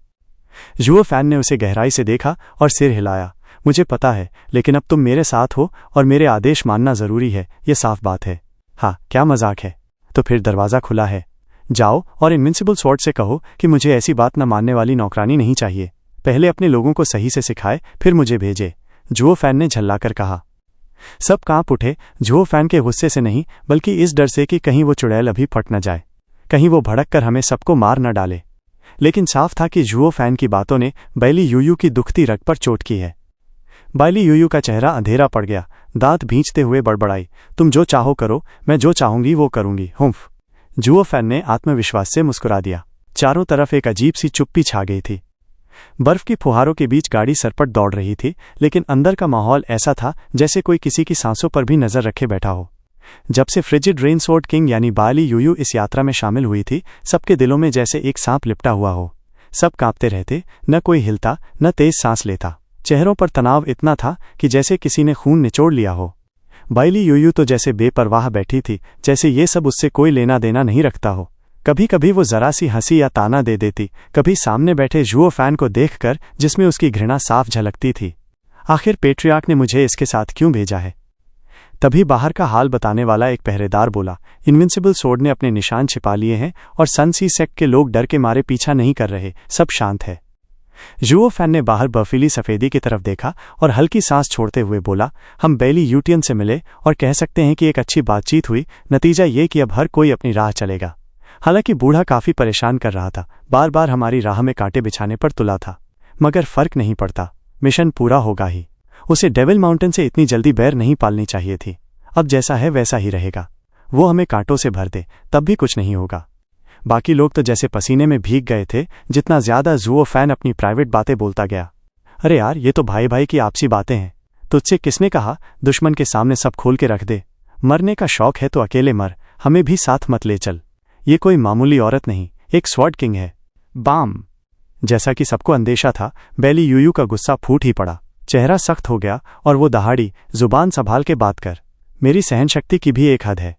जुओ फैन ने उसे गहराई से देखा और सिर हिलाया। मुझे पता है, लेकिन अब तुम मेरे साथ हो और मेरे आदेश मानना जरूरी है, ये साफ बात है। हाँ, क्या मजाक है? तो फिर दरवाज़ा खुला है। जाओ और इनविंसिबल स्वॉर्ड से कहो कि मुझे ऐसी बात न मानने वाली नौकरानी नहीं चाहिए। पहले अपने लोगों को सही से सिखाए, फिर मुझे भेजे, जुओ फैन ने झल्लाकर कहा। सब कांप उठे, जुओ फैन के गुस्से से नहीं, बल्कि इस डर से कि कहीं वो चुड़ैल अभी फट न जाए, कहीं वो भड़क कर हमें सबको मार न डाले। लेकिन साफ था कि जुओ फैन की बातों ने बाइली यूयू की दुखती रग पर चोट की है। बाइली यूयू का चेहरा अंधेरा पड़ गया, दांत भींचते हुए बड़बड़ाई, तुम जो चाहो करो, मैं जो चाहूंगी वो करूंगी, हुम्फ। जुओ फैन ने आत्मविश्वास से मुस्कुरा दिया। चारों तरफ एक अजीब सी चुप्पी छा गई थी। बर्फ की फुहारों के बीच गाड़ी सरपट दौड़ रही थी, लेकिन अंदर का माहौल ऐसा था जैसे कोई किसी की सांसों पर भी नजर रखे बैठा हो। जब से फ्रिजिड रेनसोर्ड किंग यानी बाइली यूयू इस यात्रा में शामिल हुई थी, सबके दिलों में जैसे एक सांप लिपटा हुआ हो। सब कांपते रहते, न कोई हिलता, न तेज सांस लेता। चेहरों पर तनाव इतना था कि जैसे किसी ने खून निचोड़ लिया हो। बाइली यूयू तो जैसे बेपरवाह बैठी थी, जैसे ये सब उससे कोई लेना देना नहीं रखता हो। कभी कभी वो जरा सी हंसी या ताना दे देती, कभी सामने बैठे जुओ फैन को देखकर जिसमें उसकी घृणा साफ झलकती थी। आखिर पेट्रियार्क ने मुझे इसके साथ क्यों भेजा है? तभी बाहर का हाल बताने वाला एक पहरेदार बोला, इनविंसिबल स्वॉर्ड ने अपने निशान छिपा लिए हैं और सन सी सेक्ट के लोग डर के मारे पीछा नहीं कर रहे, सब शांत है। जुओ फैन ने बाहर बर्फीली सफेदी की तरफ देखा और हल्की सांस छोड़ते हुए बोला, हम बाइली यूटियन से मिले और कह सकते हैं कि एक अच्छी बातचीत हुई। नतीजा ये कि अब हर कोई अपनी राह चलेगा। हालांकि बूढ़ा काफी परेशान कर रहा था, बार बार हमारी राह में कांटे बिछाने पर तुला था, मगर फर्क नहीं पड़ता, मिशन पूरा होगा ही। उसे डेविल माउंटेन से इतनी जल्दी बैर नहीं पालनी चाहिए थी। अब जैसा है वैसा ही रहेगा। वो हमें कांटों से भर दे तब भी कुछ नहीं होगा। बाकी लोग तो जैसे पसीने में भीग गए थे। जितना ज्यादा जुओ फैन अपनी प्राइवेट बातें बोलता गया। अरे यार, ये तो भाई भाई की आपसी बातें हैं। तुझसे किसने कहा दुश्मन के सामने सब खोल के रख दे? मरने का शौक है तो अकेले मर, हमें भी साथ मत ले चल। ये कोई मामूली औरत नहीं, एक स्वॉर्ड किंग है। बाम। जैसा कि सबको अंदेशा था, बाइली यूयू का गुस्सा फूट ही पड़ा। चेहरा सख्त हो गया और वो दहाड़ी, जुबान संभाल के बात कर। मेरी सहनशक्ति की भी एक हद है।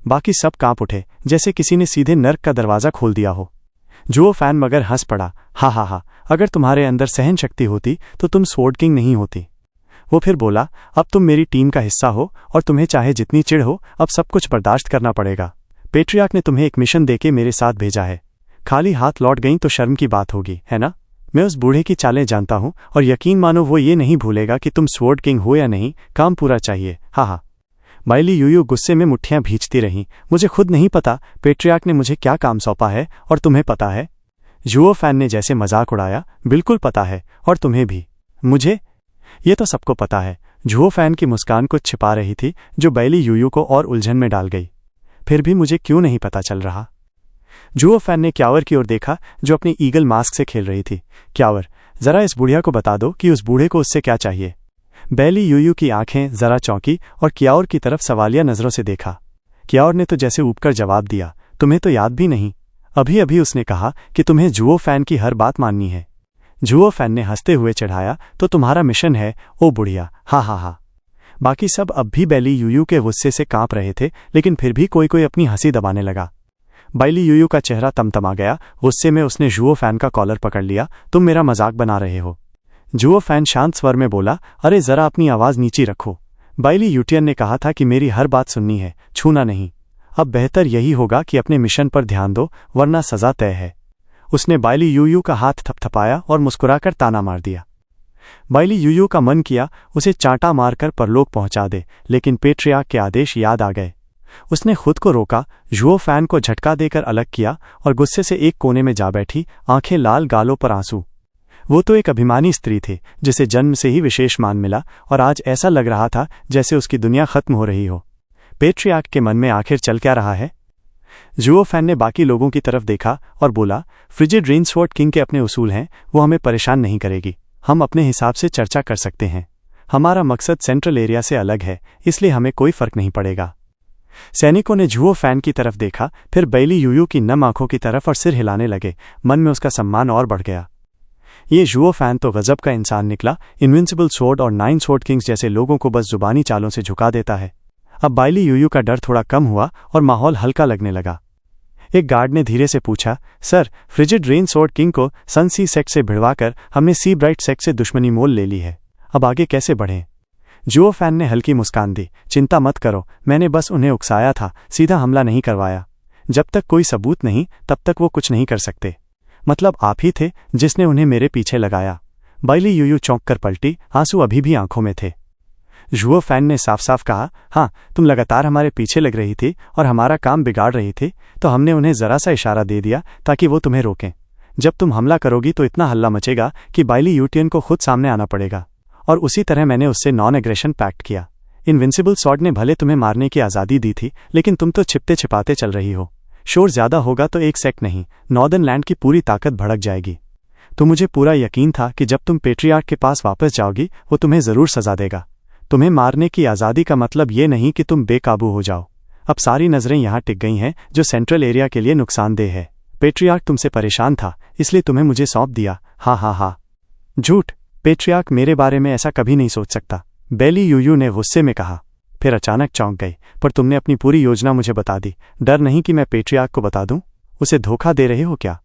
बाकी सब कांप उठे, जैसे किसी ने सीधे नर्क का दरवाजा खोल दिया हो। जुओ फैन मगर हंस पड़ा, हा हा हा, अगर तुम्हारे अंदर सहन शक्ति होती तो तुम स्वॉर्ड किंग नहीं होती। वो फिर बोला, अब तुम मेरी टीम का हिस्सा हो और तुम्हें चाहे जितनी चिढ़ हो, अब सब कुछ बर्दाश्त करना पड़ेगा। पेट्रियार्क ने तुम्हें एक मिशन देके मेरे साथ भेजा है। खाली हाथ लौट गई तो शर्म की बात होगी, है ना? मैं उस बूढ़े की चालें जानता हूं और यकीन मानो वो ये नहीं भूलेगा कि तुम स्वॉर्ड किंग हो या नहीं, काम पूरा चाहिए, हा हा। बाइली यूयू गुस्से में मुट्ठियां भींचती रहीं। मुझे खुद नहीं पता पेट्रियार्क ने मुझे क्या काम सौंपा है, और तुम्हें पता है? जुओ फैन ने जैसे मजाक उड़ाया, बिल्कुल पता है, और तुम्हें भी। मुझे? ये तो सबको पता है। जुओ फैन की मुस्कान कुछ छिपा रही थी, जो बाइली यूयू को और उलझन में डाल गई। फिर भी मुझे क्यों नहीं पता चल रहा? जुओ फैन ने क्यावर की ओर देखा, जो अपनी ईगल मास्क से खेल रही थी। क्यावर, जरा इस बुढ़िया को बता दो कि उस बूढ़े को उससे क्या चाहिए। बाइली यूयू की आंखें जरा चौंकी और क्यावर की तरफ सवालिया नजरों से देखा। क्यावर ने तो जैसे ऊबकर जवाब दिया, तुम्हें तो याद भी नहीं? अभी अभी उसने कहा कि तुम्हें जुओ फैन की हर बात माननी है। जुओ फैन ने हंसते हुए चढ़ाया, तो तुम्हारा मिशन है, ओ बुढ़िया, हा हा हा। बाकी सब अब भी बाइली यूयू के गुस्से से कांप रहे थे, लेकिन फिर भी कोई कोई अपनी हंसी दबाने लगा। बाइली यूयू का चेहरा तमतमा गया। गुस्से में उसने जुओ फैन का कॉलर पकड़ लिया। तुम मेरा मजाक बना रहे हो? जुओ फैन शांत स्वर में बोला, अरे जरा अपनी आवाज नीची रखो। बाइली यूटियन ने कहा था कि मेरी हर बात सुननी है, छूना नहीं। अब बेहतर यही होगा कि अपने मिशन पर ध्यान दो, वरना सजा तय है। उसने बाइली यूयू का हाथ थपथपाया और मुस्कुराकर ताना मार दिया। बाइली यूयू का मन किया उसे चांटा मारकर परलोक पहुंचा दे, लेकिन पेट्रियार्क के आदेश याद आ गए। उसने खुद को रोका, जुओ फैन को झटका देकर अलग किया और गुस्से से एक कोने में जा बैठी, आंखें लाल, गालों पर आंसू। वो तो एक अभिमानी स्त्री थी, जिसे जन्म से ही विशेष मान मिला, और आज ऐसा लग रहा था जैसे उसकी दुनिया खत्म हो रही हो। पेट्रियार्क के मन में आखिर चल क्या रहा है? जुओ फैन ने बाकी लोगों की तरफ देखा और बोला, फ्रिजिड रेनसोर्ड किंग के अपने उसूल हैं, वो हमें परेशान नहीं करेगी। हम अपने हिसाब से चर्चा कर सकते हैं। हमारा मकसद सेंट्रल एरिया से अलग है, इसलिए हमें कोई फर्क नहीं पड़ेगा। सैनिकों ने जुओ फैन की तरफ देखा, फिर बाइली यूयू की नम आंखों की तरफ और सिर हिलाने लगे। मन में उसका सम्मान और बढ़ गया। ये जुओ फैन तो गजब का इंसान निकला। इनविंसिबल स्वॉर्ड और 9 स्वॉर्ड किंग्स जैसे लोगों को बस जुबानी चालों से झुका देता है। अब बाइली यूयू का डर थोड़ा कम हुआ और माहौल हल्का लगने लगा। एक गार्ड ने धीरे से पूछा, sir, frigid rain sword king को सन सी सेक्ट से भिड़वाकर हमने सी ब्राइट सेक्ट से दुश्मनी मोल ले ली है। अब आगे कैसे बढ़ें? जुओ फैन ने हल्की मुस्कान दी। चिंता मत करो, मैंने बस उन्हें उकसाया था, सीधा हमला नहीं करवाया। जब तक कोई सबूत नहीं तब तक वो कुछ नहीं कर सकते। मतलब आप ही थे जिसने उन्हें मेरे पीछे लगाया। बाइली यूयू चौंक कर पलटी, आंसू अभी भी आंखों में थे। जुओ फैन ने साफ साफ कहा, हाँ, तुम लगातार हमारे पीछे लग रही थी और हमारा काम बिगाड़ रही थी, तो हमने उन्हें जरा सा इशारा दे दिया ताकि वो तुम्हें रोकें। जब तुम हमला करोगी तो इतना हल्ला मचेगा कि बाइली यूटियन को खुद सामने आना पड़ेगा। और उसी तरह मैंने उससे नॉन एग्रेशन पैक्ट किया। इनविंसिबल स्वॉर्ड ने भले तुम्हें मारने की आज़ादी दी थी, लेकिन तुम तो छिपते छिपाते चल रही हो। शोर ज्यादा होगा तो एक सेक्ट नहीं, नॉर्दर्न लैंड की पूरी ताकत भड़क जाएगी। तो मुझे पूरा यकीन था कि जब तुम पेट्रियार्क के पास वापस जाओगी वो तुम्हें जरूर सजा देगा। तुम्हें मारने की आज़ादी का मतलब ये नहीं कि तुम बेकाबू हो जाओ। अब सारी नजरें यहाँ टिक गई हैं, जो सेंट्रल एरिया के लिए नुकसानदेह है। पेट्रियार्क तुमसे परेशान था, इसलिए तुम्हें मुझे सौंप दिया। हाँ हाँ हाँ, झूठ। पेट्रियार्क मेरे बारे में ऐसा कभी नहीं सोच सकता, बाइली यूयू ने गुस्से में कहा। फिर अचानक चौंक गई, पर तुमने अपनी पूरी योजना मुझे बता दी। डर नहीं कि मैं पेट्रियार्क को बता दूं? उसे धोखा दे रहे हो क्या?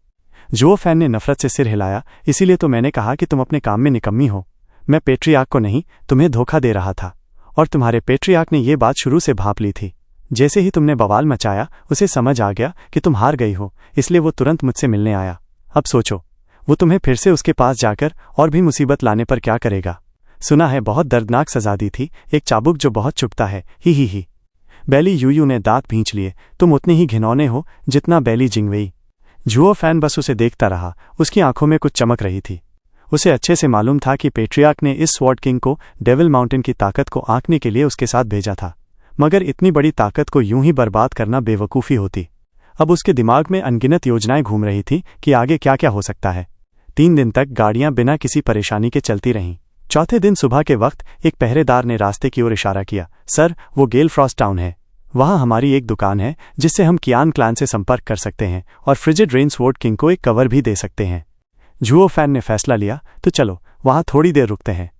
जुओ फैन ने नफरत से सिर हिलाया। इसीलिए तो मैंने कहा कि तुम अपने काम में निकम्मी हो। मैं पेट्रियार्क को नहीं, तुम्हें धोखा दे रहा था। और तुम्हारे पेट्रियार्क ने ये बात शुरू से भांप ली थी। जैसे ही तुमने बवाल मचाया उसे समझ आ गया कि तुम हार गई हो, इसलिए वो तुरंत मुझसे मिलने आया। अब सोचो, वो तुम्हें फिर से उसके पास जाकर और भी मुसीबत लाने पर क्या करेगा। सुना है बहुत दर्दनाक सजा दी थी, एक चाबुक जो बहुत चुभता है। ही। बाइली यूयू ने दांत भींच लिए। तुम उतने ही घिनौने हो जितना बाइली जिंगवेई। जुओ फैन बस उसे देखता रहा। उसकी आंखों में कुछ चमक रही थी। उसे अच्छे से मालूम था कि पेट्रियार्क ने इस स्वॉर्ड किंग को डेविल माउंटेन की ताकत को आंकने के लिए उसके साथ भेजा था, मगर इतनी बड़ी ताकत को यूं ही बर्बाद करना बेवकूफ़ी होती। अब उसके दिमाग में अनगिनत योजनाएं घूम रही थी कि आगे क्या क्या हो सकता है। 3 दिन तक गाड़ियां बिना किसी परेशानी के चलती रहीं। चौथे दिन सुबह के वक्त एक पहरेदार ने रास्ते की ओर इशारा किया। सर, वो गेल फ्रॉस्ट टाउन है। वहाँ हमारी एक दुकान है जिससे हम कियान क्लैन से संपर्क कर सकते हैं और फ्रिजिड रेन स्वॉर्ड किंग को एक कवर भी दे सकते हैं। जुओ फैन ने फैसला लिया, तो चलो वहाँ थोड़ी देर रुकते हैं।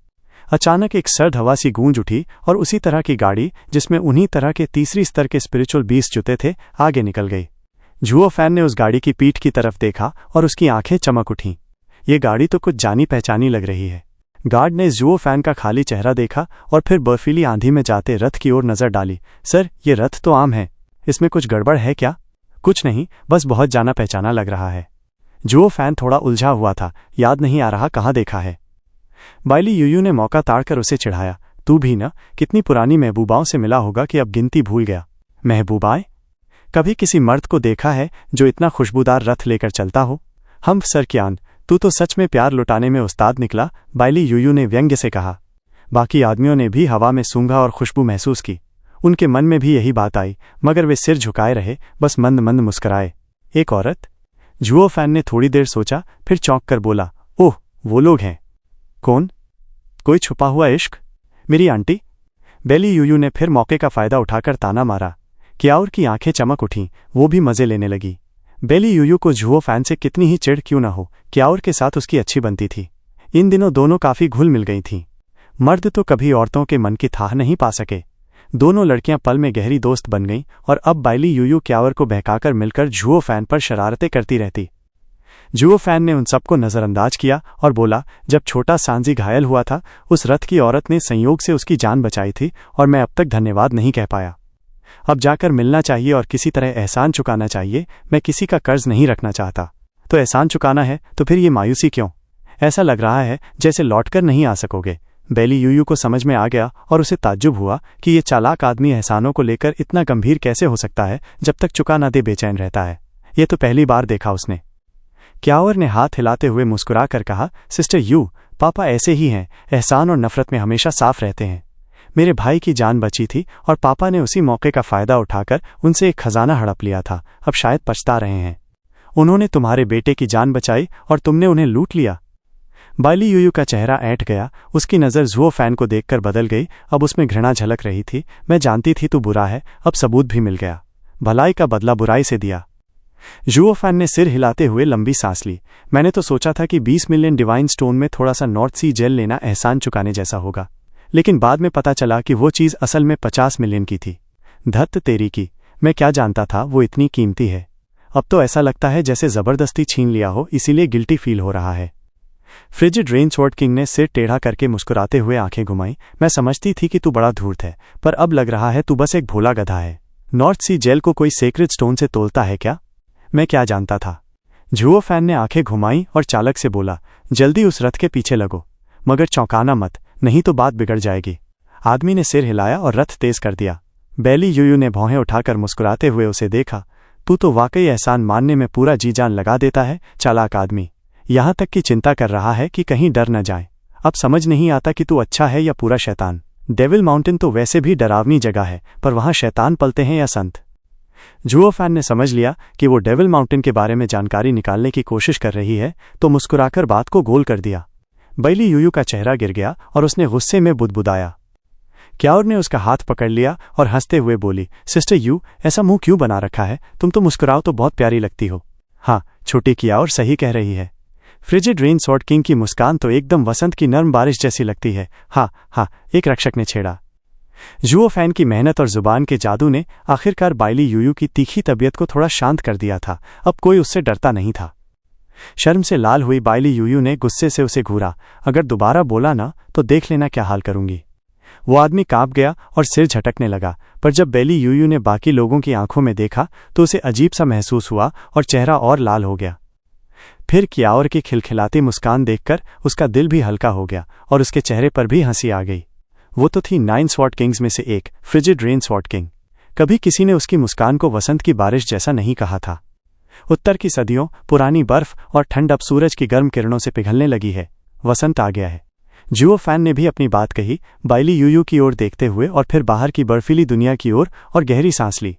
अचानक एक सर्द हवा सी गूंज उठी और उसी तरह की गाड़ी जिसमें उन्हीं तरह के तीसरी स्तर के स्पिरिचुअल बीस्ट जुते थे, आगे निकल गई। जुओ फैन ने उस गाड़ी की पीठ की तरफ देखा और उसकी आंखें चमक उठीं। ये गाड़ी तो कुछ जानी पहचानी लग रही है। गार्ड ने जुओ फैन का खाली चेहरा देखा और फिर बर्फीली आंधी में जाते रथ की ओर नजर डाली। सर, ये रथ तो आम है, इसमें कुछ गड़बड़ है क्या? कुछ नहीं, बस बहुत जाना पहचाना लग रहा है। जुओ फैन थोड़ा उलझा हुआ था, याद नहीं आ रहा कहाँ देखा है। बाइली यूयू ने मौका ताड़कर उसे चिढ़ाया। तू भी न, कितनी पुरानी महबूबाओं से मिला होगा कि अब गिनती भूल गया। महबूबाएं? कभी किसी मर्द को देखा है जो इतना खुशबूदार रथ लेकर चलता हो? हम सर कियान, तू तो सच में प्यार लुटाने में उस्ताद निकला, बाइली यूयू ने व्यंग्य से कहा। बाकी आदमियों ने भी हवा में सूंघा और खुशबू महसूस की। उनके मन में भी यही बात आई, मगर वे सिर झुकाए रहे, बस मंद मंद मुस्कराए। एक औरत? जुओ फैन ने थोड़ी देर सोचा, फिर चौंक कर बोला, ओह, वो लोग हैं। कौन? कोई छुपा हुआ इश्क? मेरी आंटी? बाइली यूयू ने फिर मौके का फायदा उठाकर ताना मारा। क्याउर की आंखें चमक उठीं, वो भी मजे लेने लगी। बाइली यूयू को जुओ फैन से कितनी ही चिढ़ क्यों न हो, क्याउर के साथ उसकी अच्छी बनती थी। इन दिनों दोनों काफी घुल मिल गई थीं। मर्द तो कभी औरतों के मन की थाह नहीं पा सके। दोनों लड़कियां पल में गहरी दोस्त बन गईं और अब बाइली यूयू क्याउर को बहकाकर मिलकर जुओ फैन पर शरारतें करती रहती। जुओ फैन ने उन सबको नजरअंदाज किया और बोला, जब छोटा सांजी घायल हुआ था, उस रथ की औरत ने संयोग से उसकी जान बचाई थी और मैं अब तक धन्यवाद नहीं कह पाया। अब जाकर मिलना चाहिए और किसी तरह एहसान चुकाना चाहिए। मैं किसी का कर्ज नहीं रखना चाहता। तो एहसान चुकाना है तो फिर ये मायूसी क्यों? ऐसा लग रहा है जैसे लौटकर नहीं आ सकोगे। बाइली यूयू को समझ में आ गया और उसे ताज्जुब हुआ कि ये चालाक आदमी एहसानों को लेकर इतना गंभीर कैसे हो सकता है, जब तक चुका ना दे बेचैन रहता है। ये तो पहली बार देखा उसने। क्याउर ने हाथ हिलाते हुए मुस्कुरा कर कहा, सिस्टर यू, पापा ऐसे ही हैं, एहसान और नफरत में हमेशा साफ रहते हैं। मेरे भाई की जान बची थी और पापा ने उसी मौके का फायदा उठाकर उनसे एक खजाना हड़प लिया था। अब शायद पछता रहे हैं। उन्होंने तुम्हारे बेटे की जान बचाई और तुमने उन्हें लूट लिया। बाइली यूयू का चेहरा ऐंठ गया। उसकी नज़र जुओ फैन को देखकर बदल गई। अब उसमें घृणा झलक रही थी। मैं जानती थी तू बुरा है, अब सबूत भी मिल गया। भलाई का बदला बुराई से दिया। जुओ फैन ने सिर हिलाते हुए लंबी सांस ली। मैंने तो सोचा था कि 20 मिलियन डिवाइन स्टोन में थोड़ा सा नॉर्थ सी जेल लेना एहसान चुकाने जैसा होगा, लेकिन बाद में पता चला कि वो चीज़ असल में 50 मिलियन की थी। धत्त तेरी की, मैं क्या जानता था वो इतनी कीमती है। अब तो ऐसा लगता है जैसे ज़बरदस्ती छीन लिया हो, इसीलिए गिल्टी फील हो रहा है। फ्रिजिड रेनसवॉर्ड किंग ने सिर टेढ़ा करके मुस्कुराते हुए आंखें घुमाई। मैं समझती थी कि तू बड़ा धूर्त है, पर अब लग रहा है तू बस एक भोला गधा है। नॉर्थ सी जेल को कोई सेक्रेड स्टोन से तोलता है क्या? मैं क्या जानता था। जुओ फैन ने आंखें घुमाई और चालक से बोला, जल्दी उस रथ के पीछे लगो, मगर चौंकाना मत, नहीं तो बात बिगड़ जाएगी। आदमी ने सिर हिलाया और रथ तेज कर दिया। बैली यूयू ने भौहें उठाकर मुस्कुराते हुए उसे देखा। तू तो वाकई एहसान मानने में पूरा जी जान लगा देता है, चालाक आदमी। यहाँ तक कि चिंता कर रहा है कि कहीं डर न जाए। अब समझ नहीं आता कि तू अच्छा है या पूरा शैतान। डेविल माउंटेन तो वैसे भी डरावनी जगह है, पर वहाँ शैतान पलते हैं या संत? जुओ फैन ने समझ लिया कि वो डेविल माउंटेन के बारे में जानकारी निकालने की कोशिश कर रही है, तो मुस्कुराकर बात को गोल कर दिया। बैली यूयू का चेहरा गिर गया और उसने गुस्से में बुदबुदाया। क्याउर ने उसका हाथ पकड़ लिया और हंसते हुए बोली, सिस्टर यू, ऐसा मुंह क्यों बना रखा है? तुम तो मुस्कुराओ तो बहुत प्यारी लगती हो। हाँ, छोटी क्याउर सही कह रही है। फ्रिजिड रेनसवॉर्ड किंग की मुस्कान तो एकदम वसंत की नर्म बारिश जैसी लगती है। हाँ हाँ, एक रक्षक ने छेड़ा। जुओ फैन की मेहनत और जुबान के जादू ने आखिरकार बाइली यूयू की तीखी तबीयत को थोड़ा शांत कर दिया था। अब कोई उससे डरता नहीं था। शर्म से लाल हुई बाइली यूयू ने गुस्से से उसे घूरा। अगर दोबारा बोला ना तो देख लेना क्या हाल करूंगी। वो आदमी कांप गया और सिर झटकने लगा, पर जब बैली यूयू ने बाकी लोगों की आंखों में देखा तो उसे अजीब सा महसूस हुआ और चेहरा और लाल हो गया। फिर क्याउर की खिलखिलाती मुस्कान देखकर उसका दिल भी हल्का हो गया और उसके चेहरे पर भी हंसी आ गई। वो तो थी 9 स्वॉर्ड किंग्स में से एक, फ्रिजिड रेनसवॉर्ड किंग। कभी किसी ने उसकी मुस्कान को वसंत की बारिश जैसा नहीं कहा था। उत्तर की सदियों पुरानी बर्फ और ठंड अब सूरज की गर्म किरणों से पिघलने लगी है। वसंत आ गया है। जुओ फैन ने भी अपनी बात कही, बाइली यूयू की ओर देखते हुए, और फिर बाहर की बर्फीली दुनिया की ओर, और गहरी सांस ली।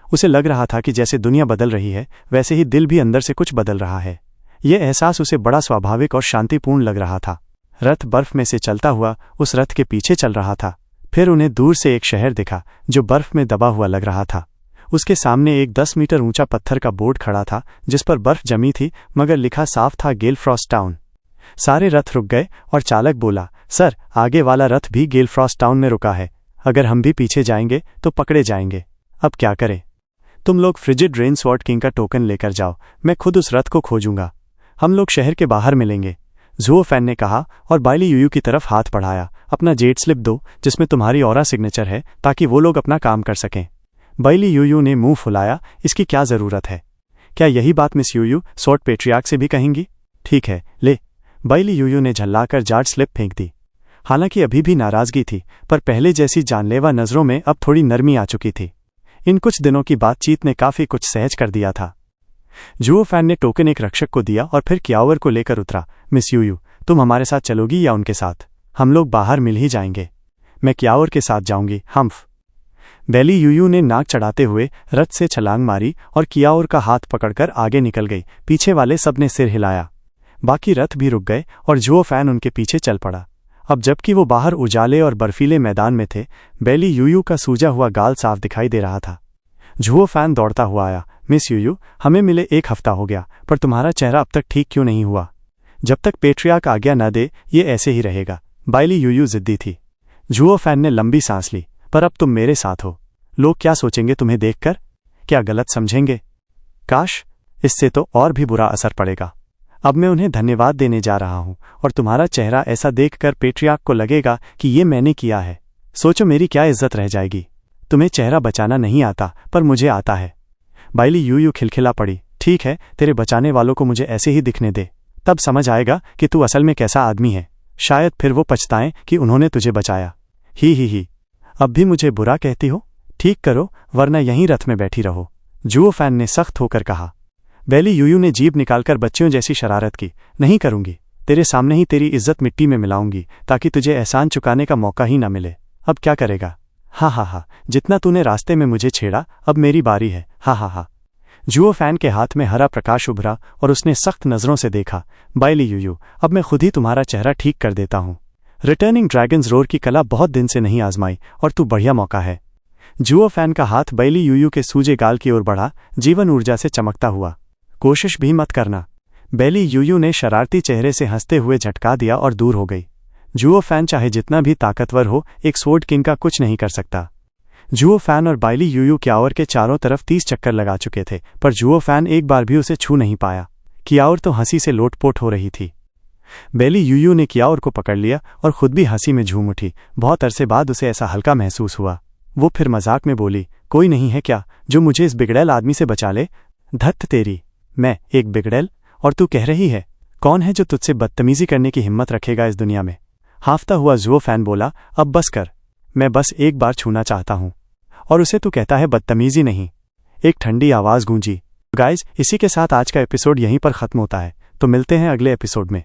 उसे लग रहा था कि जैसे दुनिया बदल रही है, वैसे ही दिल भी अंदर से कुछ बदल रहा है। यह एहसास उसे बड़ा स्वाभाविक और शांतिपूर्ण लग रहा था। रथ बर्फ में से चलता हुआ उस रथ के पीछे चल रहा था। फिर उन्हें दूर से एक शहर दिखा जो बर्फ में दबा हुआ लग रहा था। उसके सामने एक 10 मीटर ऊंचा पत्थर का बोर्ड खड़ा था जिस पर बर्फ जमी थी, मगर लिखा साफ था, गेलफ्रॉस्ट टाउन। सारे रथ रुक गए और चालक बोला, सर, आगे वाला रथ भी गेलफ्रॉस्ट टाउन में रुका है। अगर हम भी पीछे जाएंगे तो पकड़े जाएंगे। अब क्या करें? तुम लोग फ्रिजिड रेनसवॉर्ड किंग का टोकन लेकर जाओ, मैं खुद उस रथ को खोजूंगा। हम लोग शहर के बाहर मिलेंगे, जुओ फैन ने कहा और बाइली यूयू की तरफ हाथ बढ़ाया। अपना जेट स्लिप दो जिसमें तुम्हारी ऑरा सिग्नेचर है, ताकि वो लोग अपना काम कर सकें। बाइली यूयू ने मुंह फुलाया, इसकी क्या जरूरत है? क्या यही बात मिस यूयू स्वॉर्ड पेट्रियार्क से भी कहेंगी? ठीक है, ले। बाइली यूयू ने झल्लाकर जाट स्लिप फेंक दी। हालांकि अभी भी नाराजगी थी, पर पहले जैसी जानलेवा नजरों में अब थोड़ी नरमी आ चुकी थी। इन कुछ दिनों की बातचीत ने काफी कुछ सहज कर दिया था। जुओ फैन ने टोकन एक रक्षक को दिया और फिर क्याउर को लेकर उतरा। मिस यूयू, तुम हमारे साथ चलोगी या उनके साथ? हम लोग बाहर मिल ही जाएंगे। मैं क्याउर के साथ जाऊंगी, हम्फ। बैली यूयू ने नाक चढ़ाते हुए रथ से छलांग मारी और क्याउर का हाथ पकड़कर आगे निकल गई। पीछे वाले सब ने सिर हिलाया। बाकी रथ भी रुक गए और जुओ फैन उनके पीछे चल पड़ा। अब जबकि वो बाहर उजाले और बर्फीले मैदान में थे, बैली यूयू का सूजा हुआ गाल साफ दिखाई दे रहा था। जुओ फैन दौड़ता हुआ आया। मिस यूयू, हमें मिले 1 हफ्ता हो गया, पर तुम्हारा चेहरा अब तक ठीक क्यों नहीं हुआ? जब तक पेट्रियार्क आज्ञा न दे ये ऐसे ही रहेगा। बाइली यूयू जिद्दी थी। जुओ फैन ने लंबी सांस ली। पर अब तुम मेरे साथ हो। लोग क्या सोचेंगे तुम्हें देखकर? क्या गलत समझेंगे? काश, इससे तो और भी बुरा असर पड़ेगा। अब मैं उन्हें धन्यवाद देने जा रहा हूं और तुम्हारा चेहरा ऐसा देखकर पेट्रियार्क को लगेगा कि ये मैंने किया है। सोचो मेरी क्या इज्जत रह जाएगी। तुम्हें चेहरा बचाना नहीं आता, पर मुझे आता है। बाइली यूयू खिलखिला पड़ी। ठीक है, तेरे बचाने वालों को मुझे ऐसे ही दिखने दे, तब समझ आएगा कि तू असल में कैसा आदमी है। शायद फिर वो पछताएं कि उन्होंने तुझे बचाया। ही। अब भी मुझे बुरा कहती हो? ठीक करो, वरना यहीं रथ में बैठी रहो, जुओ फैन ने सख्त होकर कहा। बैली यूयू ने जीभ निकालकर बच्चियों जैसी शरारत की। नहीं करूंगी। तेरे सामने ही तेरी इज्जत मिट्टी में मिलाऊंगी, ताकि तुझे एहसान चुकाने का मौका ही ना मिले। अब क्या करेगा? हा, जितना तूने रास्ते में मुझे छेड़ा, अब मेरी बारी है। हा। जुओ फैन के हाथ में हरा प्रकाश उभरा और उसने सख्त नजरों से देखा। बाइली यूयू, अब मैं खुद ही तुम्हारा चेहरा ठीक कर देता हूं। रिटर्निंग ड्रैगन्स रोर की कला बहुत दिन से नहीं आजमाई और तू बढ़िया मौका है। जुओ फैन का हाथ बैली यूयू के सूजे गाल की ओर बढ़ा, जीवन ऊर्जा से चमकता हुआ। कोशिश भी मत करना। बैली यूयू ने शरारती चेहरे से हंसते हुए झटका दिया और दूर हो गई। जुओ फैन चाहे जितना भी ताकतवर हो, एक स्वॉर्ड किंग का कुछ नहीं कर सकता। जुओ फैन और बाइली यूयू क्याओर के चारों तरफ 30 चक्कर लगा चुके थे, पर जुओ फैन एक बार भी उसे छू नहीं पाया। क्याओर तो हंसी से लोटपोट हो रही थी। बैली यूयू ने क्याओर को पकड़ लिया और खुद भी हंसी में झूम उठी। बहुत अरसे बाद उसे ऐसा हल्का महसूस हुआ। वो फिर मजाक में बोली, कोई नहीं है क्या जो मुझे इस बिगड़ैल आदमी से बचा ले? धत्त तेरी, मैं एक बिगड़ैल? और तू कह रही है, कौन है जो तुझसे बदतमीजी करने की हिम्मत रखेगा इस दुनिया में? हाफता हुआ जुओ फैन बोला, अब बस कर, मैं बस एक बार छूना चाहता हूँ। और उसे तू कहता है बदतमीजी नहीं? एक ठंडी आवाज़ गूंजी। गाइज, इसी के साथ आज का एपिसोड यहीं पर ख़त्म होता है, तो मिलते हैं अगले एपिसोड में।